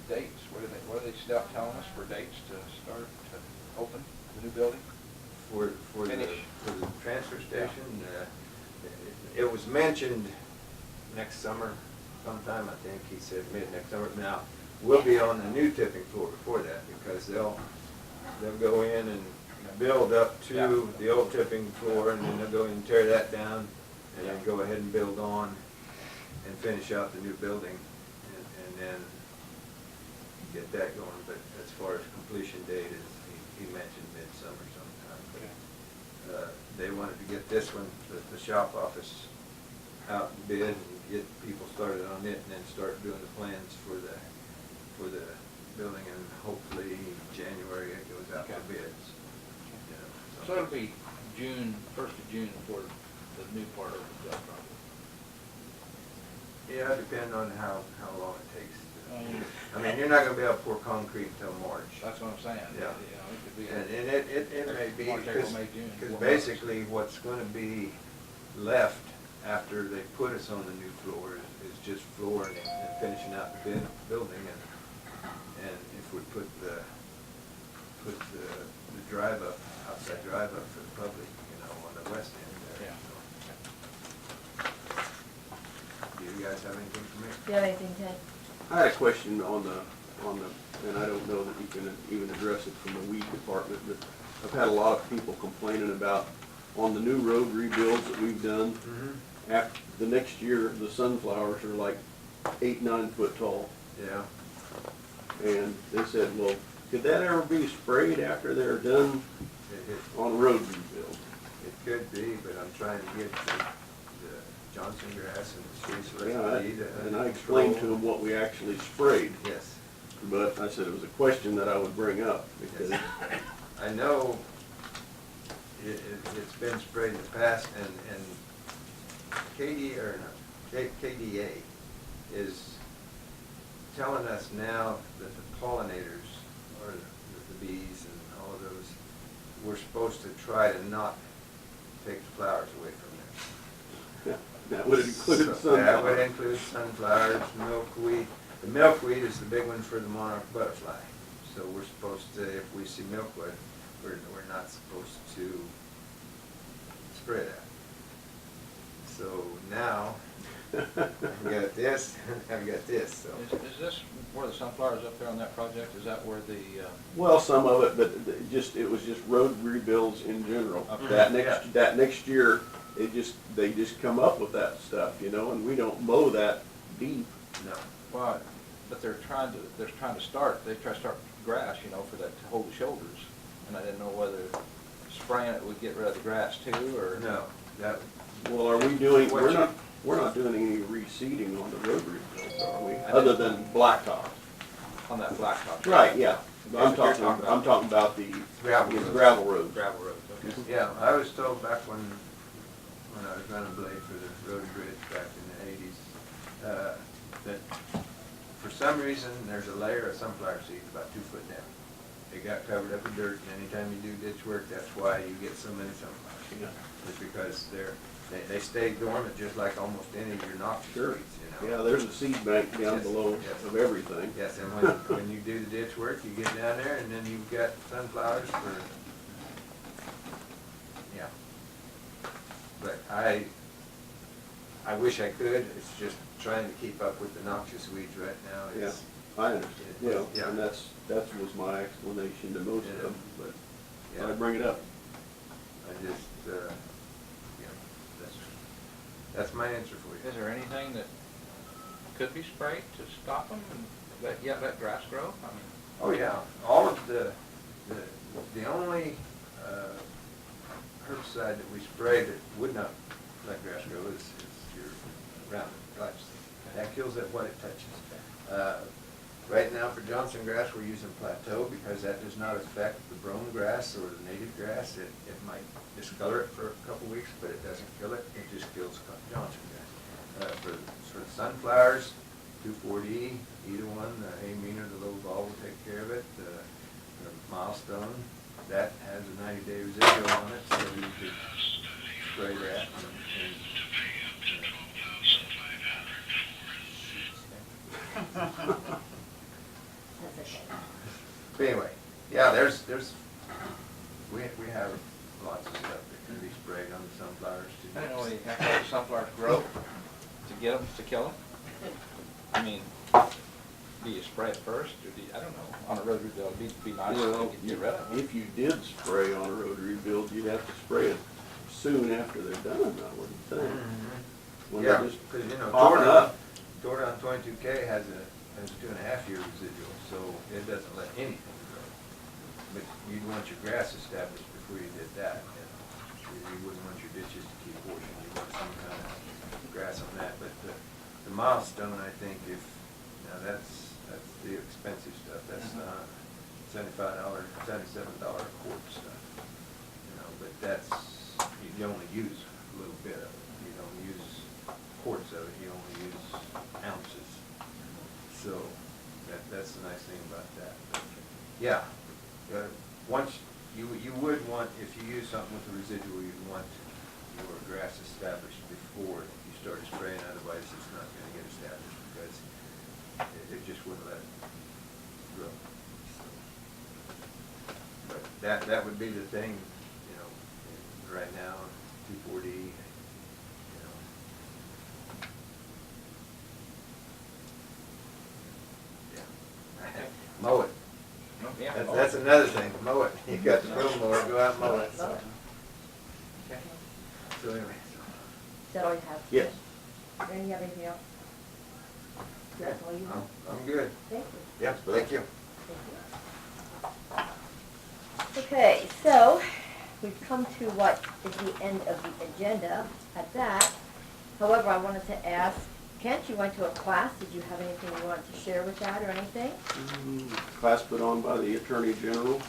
dates? What are they still telling us for dates to start, to open the new building? For the Finish. transfer station, it was mentioned next summer sometime, I think, he said mid-next summer. Now, we'll be on the new tipping floor before that, because they'll go in and build up to the old tipping floor, and then they'll go in and tear that down, and then go ahead and build on and finish out the new building, and then get that going. But as far as completion date, is he mentioned midsummer sometime. But, they wanted to get this one, the shop office, out and bid and get people started on it, and then start doing the plans for the building, and hopefully January it goes out for bids. You know, So it'll be June, 1st of June before the new part opens up, probably. Yeah, depending on how long it takes. Um, I mean, you're not gonna be able to pour concrete until March. That's what I'm saying. Yeah. You know, it could be. And it may be, March, April, May, June. because basically what's gonna be left after they put us on the new floor is just flooring and finishing out the building, and if we put the drive up, outside drive up for the public, you know, on the west end there. Yeah. Do you guys have anything for me? Do you have anything, Ted? I had a question on the, and I don't know that you can even address it from the weed department, but I've had a lot of people complaining about, on the new road rebuilds that we've done, after, the next year, the sunflowers are like 8-9 foot tall. Yeah. And they said, well, could that ever be sprayed after they're done It on road rebuild? could be, but I'm trying to get the Johnson grass and the Swiss Yeah, weed. and I explained to them what we actually sprayed, Yes. but I said it was a question that I would bring up, because I know, it's been sprayed in the past, and KDA is telling us now that the pollinators, or the bees and all of those, we're supposed to try to not take the flowers away from them. That would include That sunflowers. would include sunflowers, milkweed. The milkweed is the big one for the monarch butterfly. So we're supposed to, if we see milkweed, we're not supposed to spray that. So now, I've got this, I've got this, so. Is this where the sunflowers up there on that project, is that where the, Well, some of it, but it was just road rebuilds in general. Okay. That next year, they just come up with that stuff, you know, and we don't mow that deep. No. well, but they're trying to start grass, you know, for that, to hold the shoulders. And I didn't know whether spraying it would get rid of the grass too, or? No, that, Well, are we doing, What we're not doing any reseeding on the road rebuilds, are we? I Other didn't- than blacktop. On that blacktop. Right, yeah. That's I'm what you're talking about the Gravel roads. gravel roads. Gravel roads, okay. yeah, I was told back when I was running blade for the road and bridge back in the 80s, that for some reason, there's a layer of sunflower seeds about 2 foot down. They got covered up with dirt, and anytime you do ditch work, that's why you get so many sunflowers. Yeah. It's because they stay dormant just like almost any of your noxious Sure. weeds, you know? Yeah, there's a seed bank down Yes, below yes. of everything. Yes, and when you do the ditch work, you get down there, and then you've got sunflowers for, yeah. But I wish I could, it's just trying to keep up with the noxious weeds right now. It's- I understand, yeah, Yeah. and that was my explanation to most of them, but Yeah, I bring it up. I just, yeah, that's my answer for you. Is there anything that could be sprayed to stop them and let grass grow? I mean, Oh, yeah, all of the only herbicide that we spray that would not let grass grow is your Roundup, glyphosate. That kills it what it touches. Right now for Johnson grass, we're using Plateau because that does not affect the brome grass or the native grass. It might discolor it for a couple weeks, but it doesn't kill it, it just kills Johnson grass. For the sunflowers, 2,4-D, either one, the amine or the low ball will take care of it. The milestone, that has a 90-day residual on it, so you could spray that. That's okay. But anyway, yeah, we have lots of stuff that can be sprayed on the sunflowers too. I don't know, you have to let the sunflowers grow to get them, to kill them? I mean, do you spray it first, or do you, I don't know, on a road rebuild, it'd be nice Well, to get rid of them. if you did spray on a road rebuild, you'd have to spray it soon after they're done, I wouldn't think. When Yeah, they're just because, you know, popping up. Tordon 22K has a 2.5-year residual, so it doesn't let anything grow. But you'd want your grass established before you did that, you know. You wouldn't want your ditches to keep washing, you want some kind of grass on that. But the milestone, I think, now that's the expensive stuff, that's the $75, $77 a quart stuff. You know, but that's, you only use a little bit of it, you don't use quarts of it, you only use ounces. So that's the nice thing about that. But, yeah, once you would want, if you use something with a residual, you'd want your grass established before you started spraying, otherwise it's not going to get established because it just wouldn't let it grow. So, but that would be the thing, you know, right now, 2,4-D, you know. Yeah. Mow it. No, yeah, That's another thing, mow it. You got the broom mower, go out and mow it. Love it. Okay. So anyway, Is that all you have? Yes. Randy, you have anything else? That's all you have? I'm good. Thank you. Yep, thank you. Okay, so we've come to what is the end of the agenda at that. However, I wanted to ask Kent, you went to a class. Did you have anything you wanted to share with that or anything? Class put on by the Attorney General,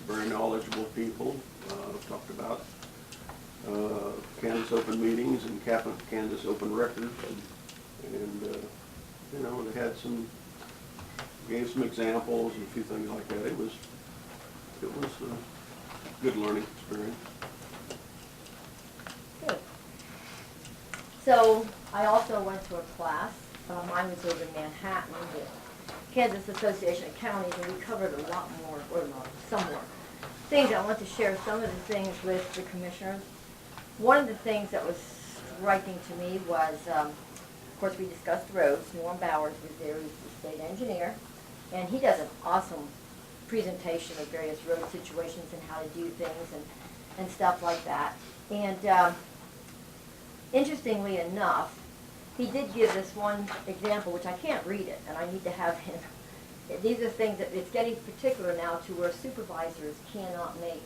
very knowledgeable people, talked about Kansas open meetings and Kansas open records, and you know, they had gave some examples and a few things like that. It was a good learning experience. Good. So I also went to a class. Mine was over in Manhattan, the Kansas Association of Counties, and we covered a lot more, or not, some more things. I want to share some of the things with the commissioners. One of the things that was striking to me was, of course, we discussed roads. Norm Bowers was there, he's the state engineer, and he does an awesome presentation of various road situations and how to do things and stuff like that. And interestingly enough, he did give this one example, which I can't read it, and I need to have him. These are things that it's getting particular now to where supervisors cannot make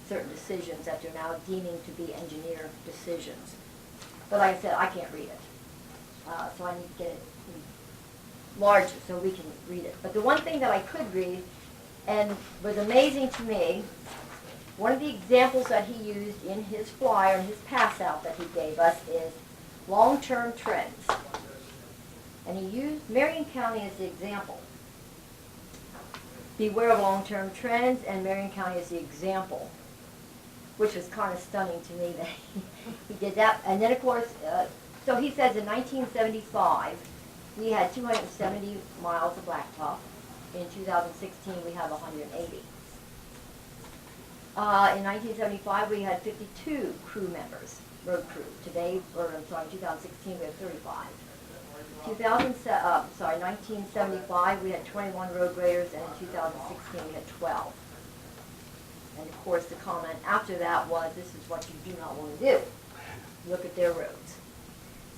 certain decisions that they're now deeming to be engineer decisions. But like I said, I can't read it. So I need to get it larger so we can read it. But the one thing that I could read, and was amazing to me, one of the examples that he used in his flyer, in his pass out that he gave us, is long-term trends. And he used Marion County as the example. Beware of long-term trends, and Marion County as the example, which was kind of stunning to me that he did that. And then, of course, so he says in 1975, we had 270 miles of blacktop. In 2016, we have 180. In 1975, we had 52 crew members, road crew. Today, or I'm sorry, in 2016, we have 35. 1975, we had 21 road graders, and in 2016, we had 12. And of course, the comment after that was, this is what you do not want to do. Look at their roads.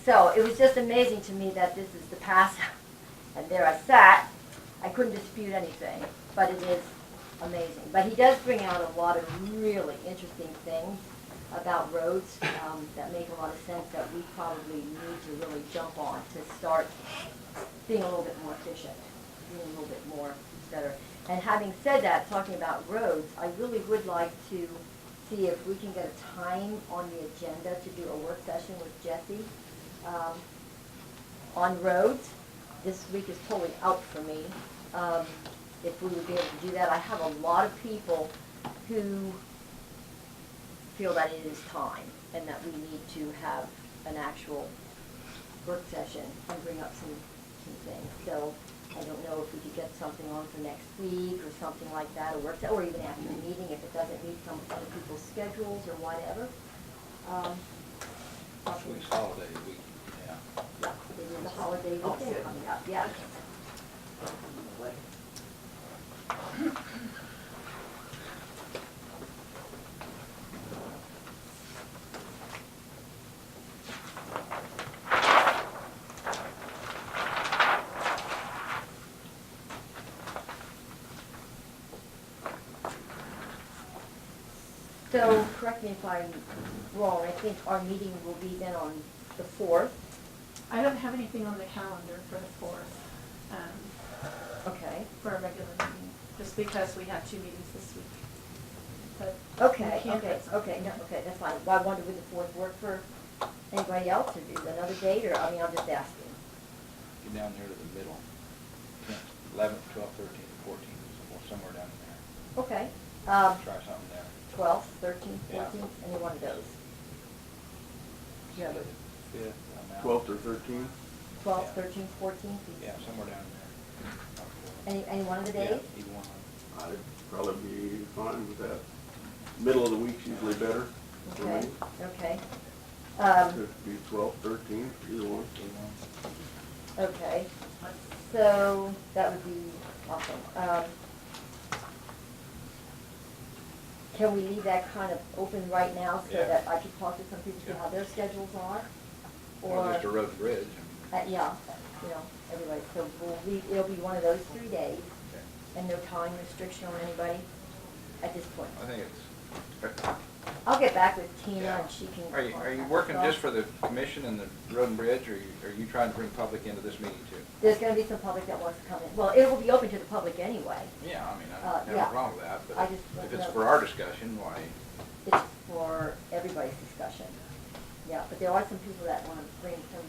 So it was just amazing to me that this is the pass, and there I sat. I couldn't dispute anything, but it is amazing. But he does bring out a lot of really interesting things about roads that make a lot of sense that we probably need to really jump on to start being a little bit more efficient, being a little bit more better. And having said that, talking about roads, I really would like to see if we can get a time on the agenda to do a work session with Jesse on roads. This week is totally out for me. If we would be able to do that, I have a lot of people who feel that it is time and that we need to have an actual work session and bring up some things. So I don't know if we could get something on for next week or something like that, or work, or even after the meeting if it doesn't meet some other people's schedules or whatever. This week's holiday week, yeah. Yeah, it is a holiday weekend coming up, yeah. So, correct me if I'm wrong, I think our meeting will be then on the 4th. I don't have anything on the calendar for the 4th, Okay. for a regular meeting, just because we have 2 meetings this week. But Okay, we can't okay, put something. okay, no, okay, that's fine. Well, I wonder would the 4th work for anybody else to do another date, or, I mean, I'm just asking. Get down there to the middle, 10th, 11th, 12th, 13th, 14th, or somewhere down there. Okay. Try something there. 12th, 13th, Yeah. 14th, any one of those. Yeah, but 5th, I'm out. 12th or 13th? 12th, Yeah. 13th, 14th? Yeah, somewhere down there. Any one of the Yeah, days? either one of them. I'd probably be fine with that. Middle of the week's usually better for Okay, me. okay. Could be 12th, 13th, either one. Either one. Okay, so that would be awesome. Can we leave that kind of open right now so Yeah. that I could talk to some people, see how their schedules are? Or just a road and bridge. Yeah, you know, everybody, so it'll be one of those 3 days, and no time restriction on anybody at this point. I think it's I'll get back with Tina and she can. Are you contact working us. just for the commission and the road and bridge, or are you trying to bring public into this meeting too? There's gonna be some public that wants to come in. Well, it will be open to the public anyway. Yeah, I mean, I Yeah. don't have a problem with that, I but just if don't it's know. for our discussion, why? It's for everybody's discussion. Yeah, but there are some people that wanna bring some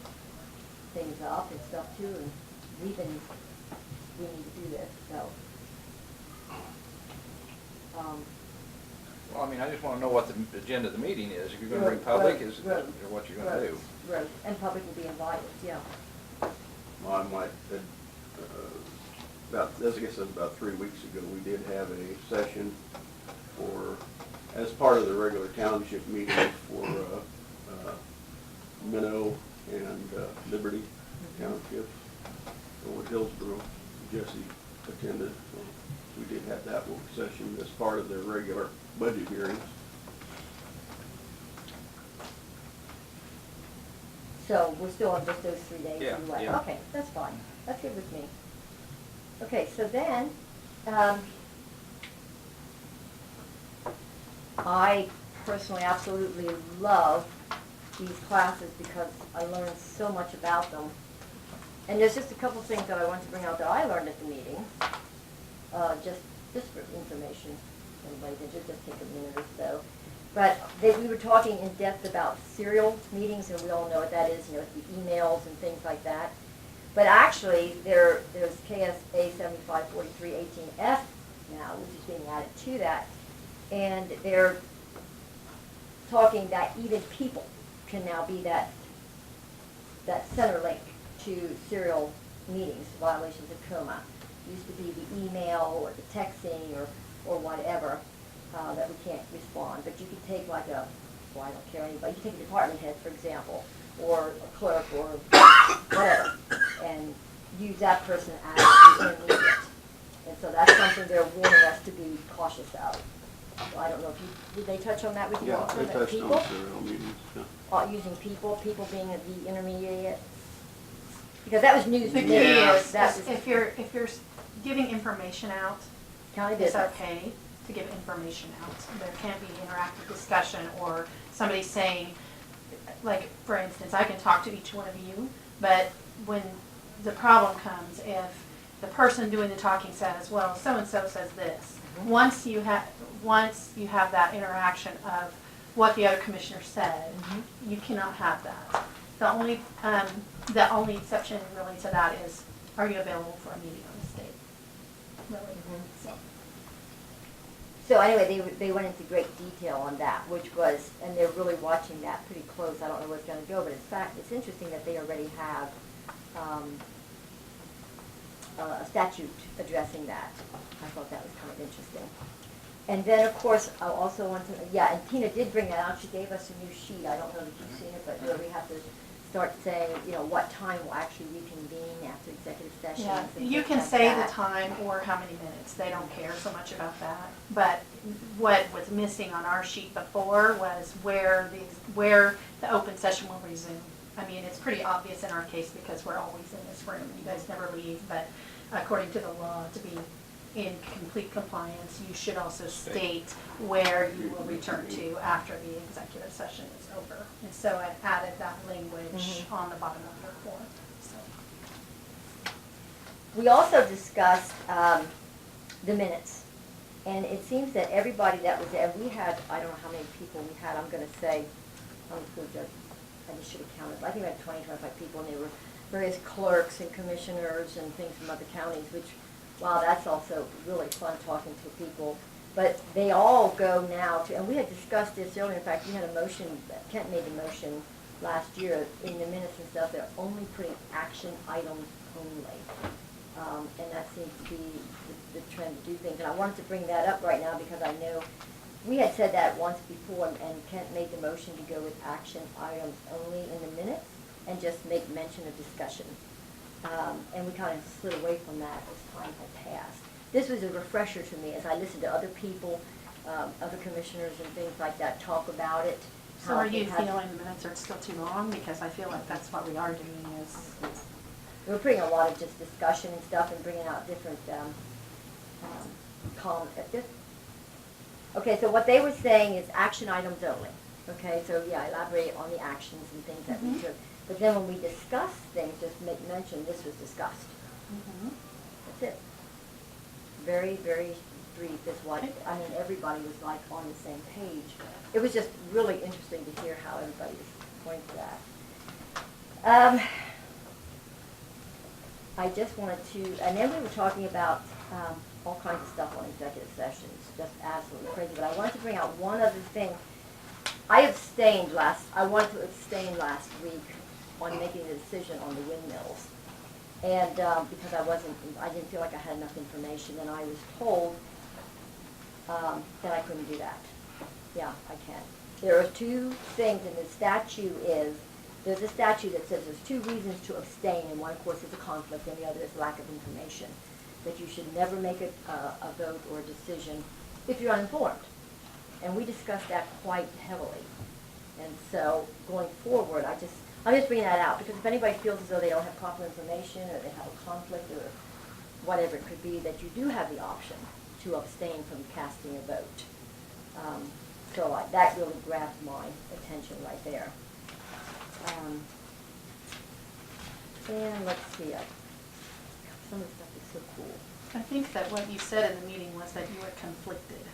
things up and stuff too, and we need to do this, so. Well, I mean, I just wanna know what the agenda of the meeting is. If you're gonna bring public, is or roads, what you're gonna do. roads, and public will be invited, yeah. Well, I might, about, as I guess it was about 3 weeks ago, we did have a session for, as part of the regular township meeting for, Minnow and, Liberty Townships over Hillsborough. Jesse attended, so we did have that little session as part of their regular budget hearings. So we're still on just those 3 days Yeah, anyway? yeah. Okay, that's fine. That's good with me. Okay, so then, I personally absolutely love these classes because I learned so much about them. And there's just a couple things that I want to bring out that I learned at the meeting, just for information. Anybody can just take a minute or so. But we were talking in depth about serial meetings, and we all know what that is, the emails and things like that. But actually, there's KSA 754318F now, which is being added to that. And they're talking that even people can now be that center link to serial meetings, violations of COMA. Used to be the email or the texting or whatever. That we can't respond, but you could take like I don't care anybody, you could take a department head, for example, or a clerk, or whatever, and use that person as the intermediate. And so that's something they're warning us to be cautious of. So I don't know if did they touch on that with you Yeah, also, they that touched people? on serial meetings, yeah. Using people being the intermediate? Because that was news The to key me. is, That was if you're giving information out, county it's business. okay to give information out. There can't be interactive discussion or somebody saying, like, for instance, I can talk to each one of you, but when the problem comes, if the person doing the talking says, well, so-and-so says this, once you have that interaction of what the other commissioner said, you cannot have that. The only exception really to that is, are you available for a meeting on this date? Really, so. So anyway, they went into great detail on that, which was, and they're really watching that pretty close. I don't know where it's going to go, but in fact, it's interesting that they already have a statute addressing that. I thought that was kind of interesting. And then, of course, I also want to, and Tina did bring that out. She gave us a new sheet. I don't know if you've seen it, but where we have to start saying, what time will actually reconvene after executive sessions. Yeah, and you things can like say that. the time or how many minutes, they don't care so much about that. But what was missing on our sheet before was where the open session will resume. I mean, it's pretty obvious in our case because we're always in this room, you guys never leave, but according to the law, to be in complete compliance, you should also state where you will return to after the executive session is over. And so I added that language on the bottom of your form, so. We also discussed the minutes, and it seems that everybody that was there, we had, I don't know how many people we had, I'm going to say, I just should have counted, I think we had 20, 25 people, and they were various clerks and commissioners and things from other counties, which, wow, that's also really fun talking to people. But they all go now to, and we had discussed this earlier, in fact, we had a motion, Kent made a motion last year in the minutes and stuff, they're only putting action items only. And that seems to be the trend to do things. And I wanted to bring that up right now because I know we had said that once before, and Kent made the motion to go with action items only in the minutes and just make mention of discussion. And we kind of slid away from that as time had passed. This was a refresher to me as I listened to other people, other commissioners and things like that talk about it. So are you feeling the minutes are still too long? Because I feel like that's what we are doing is. We're putting a lot of just discussion and stuff and bringing out different Okay, so what they were saying is action items only. Okay, so yeah, elaborate on the actions and things that we took. But then when we discuss things, just make mention this was discussed. That's it. Very, very brief is what, I mean, everybody was like on the same page. It was just really interesting to hear how everybody was pointing to that. I just wanted to, and then we were talking about all kinds of stuff on executive sessions, just absolutely crazy. But I wanted to bring out one other thing. I wanted to abstain last week on making a decision on the windmills. And because I didn't feel like I had enough information, and I was told that I couldn't do that. Yeah, I can. There are two things, and the statute is, there's a statute that says there's two reasons to abstain, and one, of course, is a conflict, and the other is lack of information. That you should never make a vote or a decision if you're uninformed. And we discussed that quite heavily. And so, going forward, I'm just bringing that out, because if anybody feels as though they don't have proper information, or they have a conflict, or whatever it could be, that you do have the option to abstain from casting a vote. So that really grabbed my attention right there. And let's see, some of the stuff is so cool. I think that what you said in the meeting was that you were conflicted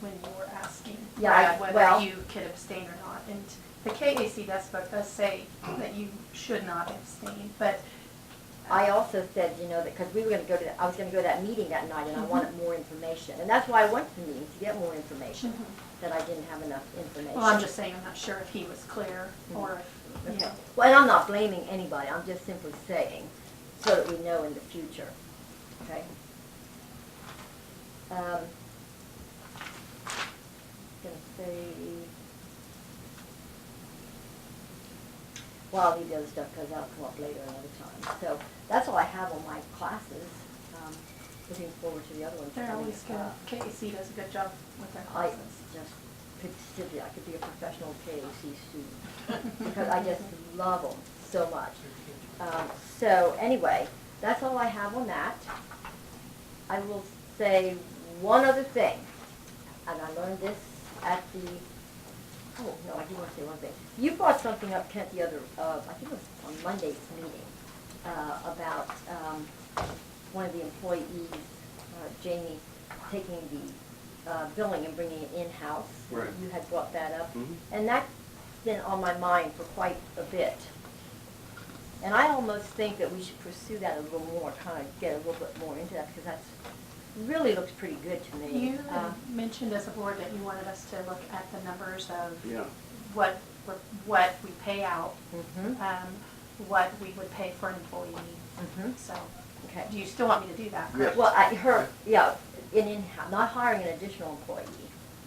when you were asking Yeah, Brad well- whether you could abstain or not. And the KAC book does say that you should not abstain, but I also said, that because I was going to go to that meeting that night, and I wanted more information. And that's why I went to the meeting, to get more information, that I didn't have enough information. well, I'm just saying, I'm not sure if he was clear or if, Okay. Well, and I'm not blaming anybody, I'm just simply saying, so that we know in the future, okay? Gonna say, well, I'll leave the other stuff because that'll come up later another time. So that's all I have on my classes. Looking forward to the other ones. they're coming always good. up. KAC does a good job with their I classes. just I could be a professional KAC student because I just love them so much. So anyway, that's all I have on that. I will say one other thing, and I learned this at the, oh, no, I do want to say one thing. You brought something up, Kent, the other, I think it was on Monday's meeting, about one of the employees, Jamie, taking the billing and bringing it in-house. Right. You had brought that up. Mhm. And that's been on my mind for quite a bit. And I almost think that we should pursue that a little more, kind of get a little bit more into that, because that's, really looks pretty good to me. You had mentioned as a board that you wanted us to look at the numbers of Yeah. what we pay out, Mhm. what we would pay for an employee. Mhm. So, Okay. do you still want me to do that? Yes. Well, not hiring an additional employee,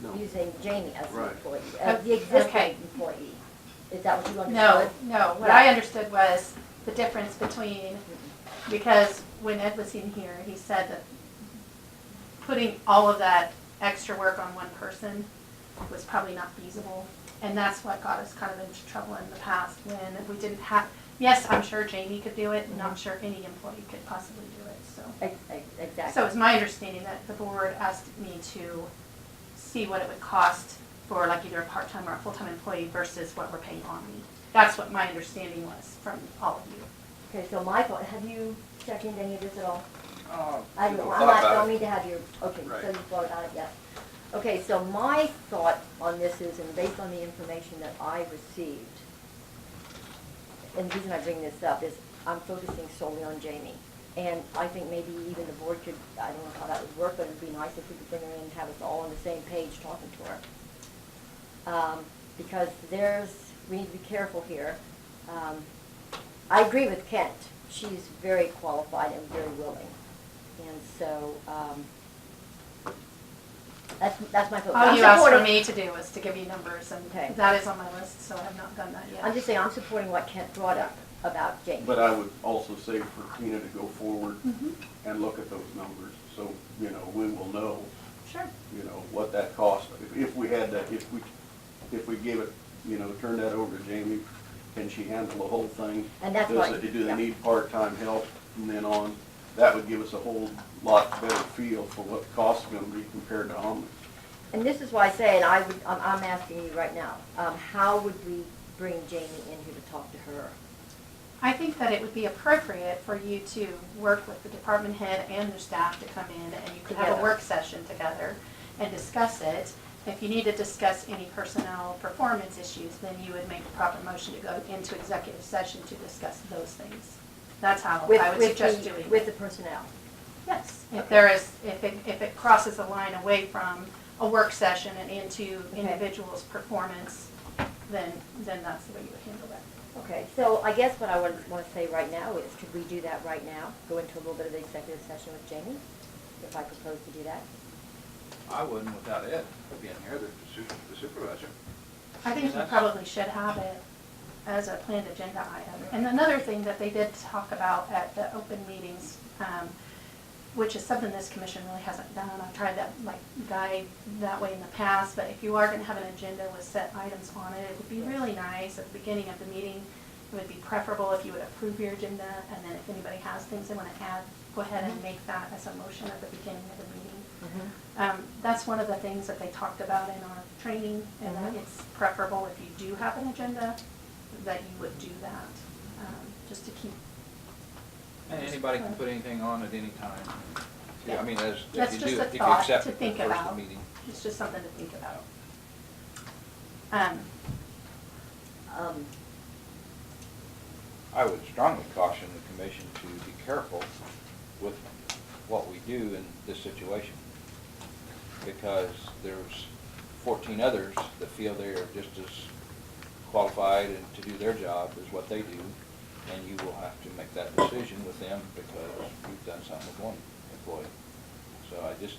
No. using Jamie as an Right. employee, Oh, the existing okay. employee. Is that what you No, understood? no, what Yeah. I understood was the difference between, because when Ed was in here, he said that putting all of that extra work on one person was probably not feasible. And that's what got us kind of into trouble in the past, when we didn't have, yes, I'm sure Jamie could do it, and I'm sure any employee could possibly do it, so. Exactly. So it's my understanding that the board asked me to see what it would cost for like either a part-time or a full-time employee versus what we're paying Omni. That's what my understanding was from all of you. Okay, so Michael, have you checked into any of this at all? I don't mean to have you, okay, Right. so you thought about it, yes. Okay, so my thought on this is, and based on the information that I received, and the reason I bring this up is I'm focusing solely on Jamie. And I think maybe even the board could, I don't know how that would work, but it'd be nice if we could bring her in and have us all on the same page talking to her. Because we need to be careful here. I agree with Kent. She's very qualified and very willing. And so, that's my focus. All I'm you asked for supporting- me to do was to give you numbers, and Okay. that is on my list, so I have not done that yet. I'm just saying, I'm supporting what Kent brought up about Jamie. But I would also say for Tina to go forward Mhm. and look at those numbers, so, we will know, Sure. what that cost. If we had that, if we gave it, turn that over to Jamie, can she handle the whole thing? And that's why- Do yeah. they need part-time help from then on? That would give us a whole lot better feel for what the cost is gonna be compared to Omni. And this is why I say, and I'm asking you right now, how would we bring Jamie in here to talk to her? I think that it would be appropriate for you to work with the department head and their staff to come in, and you could have a Together. work session together and discuss it. If you need to discuss any personnel performance issues, then you would make a proper motion to go into executive session to discuss those things. That's how I would suggest doing it. With the personnel? Yes, if it crosses a line away from a work session and into individuals' performance, then that's the way you would handle that. Okay, so I guess what I want to say right now is, could we do that right now? Go into a little bit of the executive session with Jamie, if I propose to do that? I wouldn't without Ed being here, the supervisor. I think you probably should have it as a planned agenda item. And another thing that they did talk about at the open meetings, which is something this commission really hasn't done. I've tried to guide that way in the past, but if you are gonna have an agenda with set items on it, it would be really nice at the beginning of the meeting. It would be preferable if you would approve your agenda, and then if anybody has things they wanna add, go ahead and make that as a motion at the beginning of the meeting. That's one of the things that they talked about in our training, and that it's preferable if you do have an agenda, that you would do that, just to keep. And anybody can put anything on at any time. Yeah, I mean, That's if you just do, a if you thought accept to it for the think first about. meeting. It's just something to think about. I would strongly caution the commission to be careful with what we do in this situation, because there's 14 others that feel they are just as qualified and to do their job as what they do, and you will have to make that decision with them because you've done something with one employee. So I just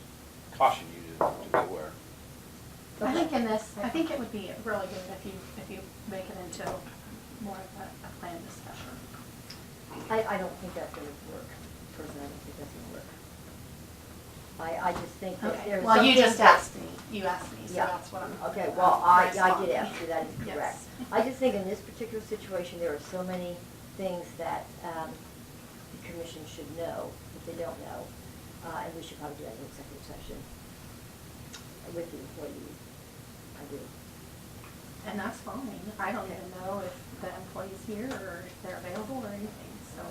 caution you to be aware. I think it would be really good if you make it into more of a planned discussion. I don't think that's going to work. Personally, I don't think that's going to work. I just think that Okay, there's well, some you things just that- asked me, so Yeah. that's what I'm. Okay, well, I did responding. ask you, that is correct. Yes. I just think in this particular situation, there are so many things that the commission should know, if they don't know, and we should probably do that in executive session with the employees. I do. And that's fine. I don't even know if the employee's here or if they're available or anything, so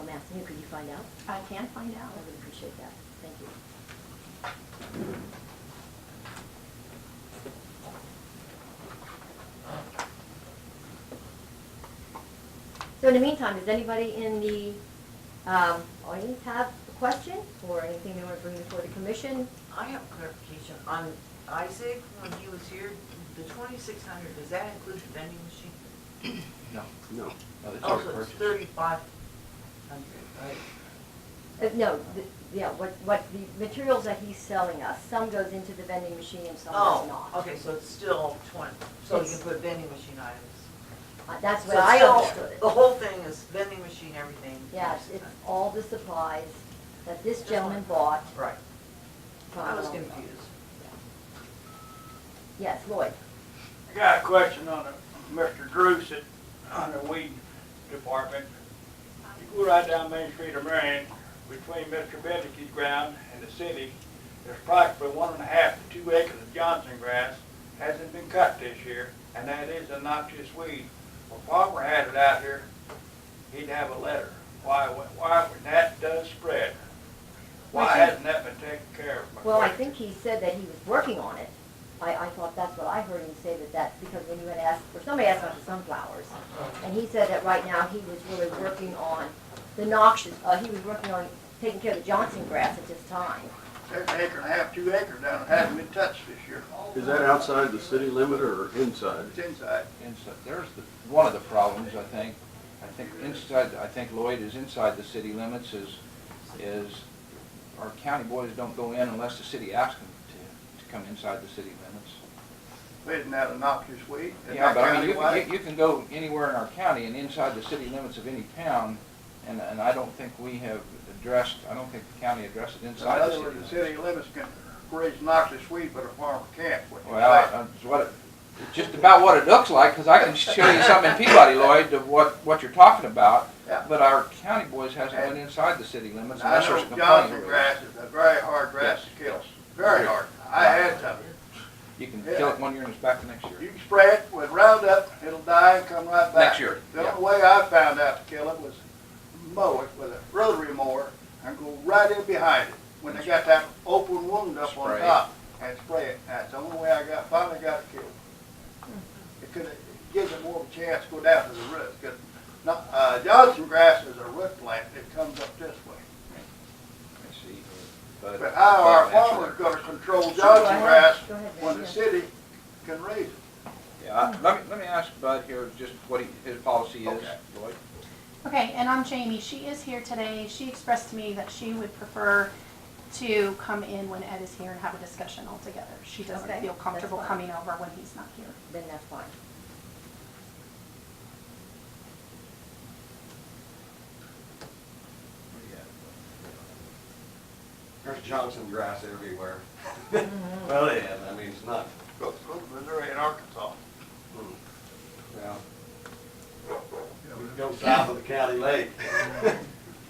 I'm asking you, could you find out? I can find I out. would appreciate that. Thank you. So in the meantime, does anybody in the audience have a question or anything they want to bring before the commission? I have clarification on Isaac, when he was here, the 2,600, does that include the vending machine? No. No. No, it's already Also, it's purchased. 3,500, right? No, what the materials that he's selling us, some goes into the vending machine and some does Oh, not. okay, so it's still 20, so you It's- can put vending machine items. That's So what it's I still- understood it. The whole thing is vending machine, everything. Yes, it's all the supplies that this gentleman bought Right, from. I was confused. Yes, Lloyd. I got a question on Mr. Druce on the weed department. You go right down Main Street of Marion, between Mr. Bedicky's ground and the city, there's approximately 1.5 to 2 acres of Johnson grass, hasn't been cut this year, and that is a noxious weed. If Palmer had it out here, he'd have a letter. Why, when that does spread, why I think- hasn't that been taken care of? Well, I think he said that he was working on it. I thought that's what I heard him say, that because when you had asked, or somebody asked about the sunflowers, and he said that right now he was really working on the noxious, he was working on taking care of the Johnson grass at this time. There's 1.5 to 2 acres down there, hasn't been touched this year. Is that outside the city limit or inside? It's inside. Inside, there's one of the problems, I think inside, I think Lloyd is inside the city limits, is our county boys don't go in unless the city asks them to come inside the city limits. Isn't that a noxious weed? Isn't Yeah, that but I mean, countywide? you can go anywhere in our county and inside the city limits of any town, and I don't think we have addressed, I don't think the county addressed it In inside the other city words, limits. the city limits can raise noxious weed, but a farmer can't, what you Well, it's just about what it looks like, because I can show you something in Peabody, Lloyd, of what you're talking about. Yeah. But our county boys hasn't went inside the city limits say. I unless there's a know complaint. Johnson grass is a very hard grass to kill, very hard. I had some. You can kill it one year and it's back the next You year. can spray it with Roundup, it'll die and come right back. Next year, The yeah. only way I found out to kill it was mow it with a rotary mower and go right in behind it when they got that open wound up on Spray it. top and spray it. That's the only way finally got it killed. It could, it gives it more of a chance to go down to the root, because Johnson grass is a root plant that comes up this way. Let me see. But how our farmer's gonna control Johnson grass Go ahead, when the yeah. city can raise it? Yeah, let me ask Bud here just what his policy is, Okay. Lloyd. Okay, and on Jamie, she is here today. She expressed to me that she would prefer to come in when Ed is here and have a discussion all together. She doesn't Okay, feel comfortable that's fine. coming over when he's not here. Then that's fine. There's Johnson grass everywhere. Well, yeah, I mean, it's not, Go to Missouri and Arkansas. well, go south of the county lake.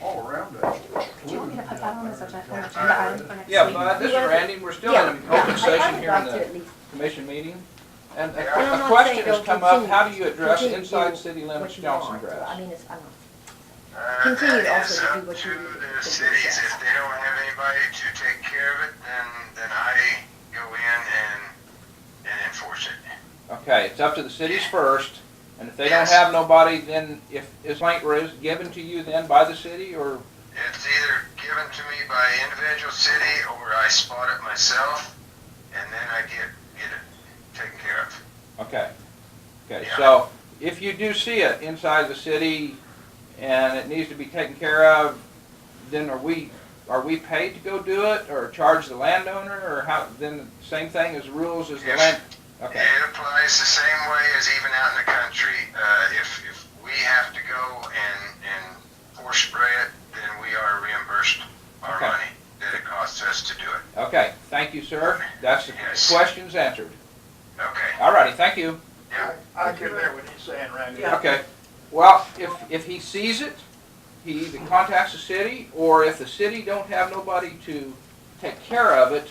All around us. Do you want me to put that on as an agenda item for next week? Yeah, Bud, this is Randy. We're still in an open I session would here in like to at the least commission meeting. And And I'm a not question saying has don't come up, continue- how do you address continue to inside do city what limits you Johnson want. grass? I mean, it's, I don't know. Continue That also is to do up what you to need to the do. cities. If they don't have anybody to take care of it, then I go in and enforce it. Okay, it's up to the cities first, and if they don't Yes. have nobody, then if is given to you then by the city, or? It's either given to me by individual city or I spot it myself, and then I get it taken care of. Okay. Okay, Yeah. so if you do see it inside the city and it needs to be taken care of, then are we paid to go do it or charge the landowner, or how, then same thing as rules as the land? Okay, It applies the same way as even out in the country. If we have to go and force spray it, then we are reimbursed our Okay. money that it costs us to do it. okay, thank you, sir. That's the Yes. questions answered. Okay. All righty, thank you. Yeah. I can hear what he's saying, Randy. Yeah. Okay, well, if he sees it, he either contacts the city, or if the city don't have nobody to take care of it,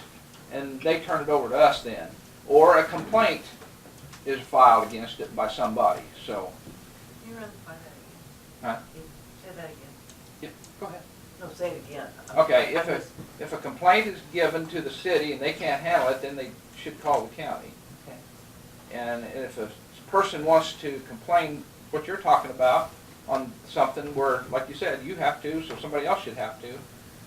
and they turn it over to us then. Or a complaint is filed against it by somebody, so, You run by that Huh? again. Say that again. yeah, go ahead. No, say it again. Okay, if a complaint is given to the city and they can't handle it, then they should call the county. And if a person wants to complain, what you're talking about, on something where, like you said, you have to, so somebody else should have to,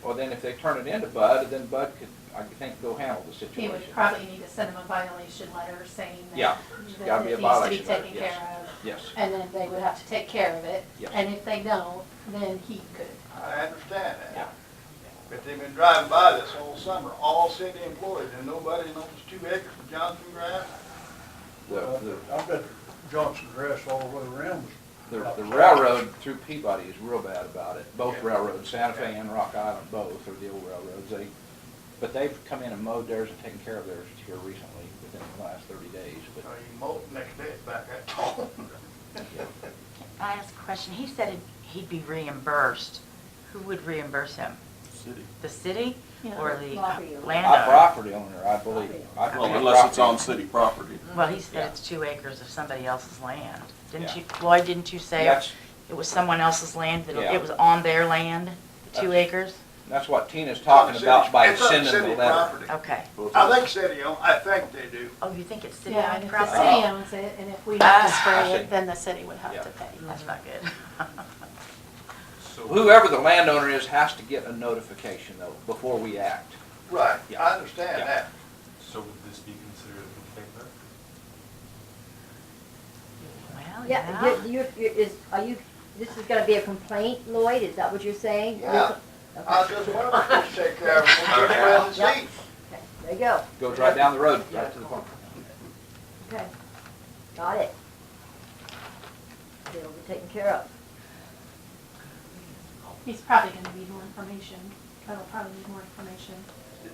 well then if they turn it into Bud, then Bud could, I think, go handle the He situation. would probably need to send him a violation letter saying Yeah, that gotta be a it needs to be violation letter, taken yes. care of. Yes, And then they would have to take care of it. Yes. And if they don't, then he could. I understand that. Yeah. But they've been driving by this whole summer, all city employees, and nobody knows 2 acres of Johnson grass. I bet Johnson grass all the way around. the railroad through Peabody is real bad about it. Both Yeah. railroads, Santa Fe and Rock Island, both are the old railroads. But they've come in and mowed theirs and taken care of theirs here recently, within the last 30 days. But You mow it, next day it's back at home. I asked a question. He said he'd be reimbursed. Who would reimburse him? City. The city Yeah. or the Property owner. a landowner? property owner, I believe. I Well, believe unless it's on property. city property. Well, he said Yeah. it's 2 acres of somebody else's land. Didn't Yeah. you, Lloyd, didn't you say That's, it was someone else's land, that Yeah. it was on their land, 2 That's- acres? that's what Tina's talking about by It's on sending the city letter. property. Okay. I think city own, I think they do. Oh, you think it's city Yeah, and owned if the property? city owns it, and if we have to Ah, spray I see. it, then the city would have Yeah. to pay. That's not good. Whoever the landowner is has to get a notification though, before we act. Right, Yeah. I understand Yeah. that. So would this be considered a complaint then? Well, Yeah, are you, this is gonna be a complaint, Lloyd, is that what you're saying? Yeah. I Okay, just want to take care of it, and get around the Yep. seat. there you go. Goes right down the road, right to the farm. Okay, got it. It'll be taken care of. He's probably gonna need more information. That'll probably need more information.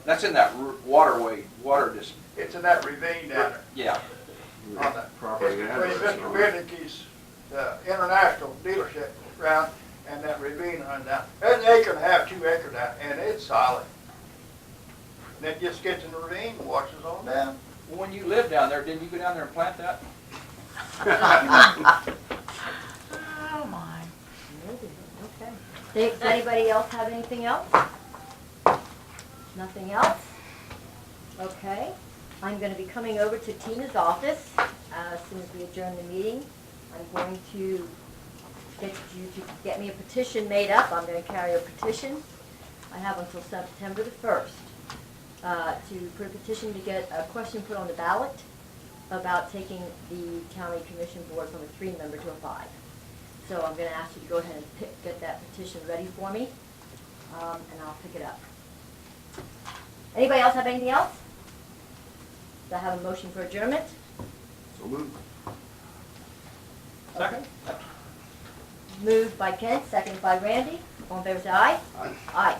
That's in that waterway, It's in that ravine down there. yeah. On the, Property it's owner between is Mr. on Bendick's, international dealership ground and that ravine runs down. There's an acre and a half, 2 acres down, and it's solid. and it just gets in the ravine and washes on down. Well, when you lived down there, didn't you go down there and plant that? Oh, my. Maybe, okay. Does anybody else have anything else? Nothing else? Okay. I'm going to be coming over to Tina's office as soon as we adjourn the meeting. I'm going to get you to get me a petition made up. I'm going to carry a petition. I have until September the 1st to put a petition to get a question put on the ballot about taking the county commission board from a 3-member to a 5. So I'm going to ask you to go ahead and get that petition ready for me, and I'll pick it up. Anybody else have anything else? Do I have a motion for adjournment? So moved. Second. Moved by Kent, seconded by Randy. All in favor, say aye. Aye. Aye.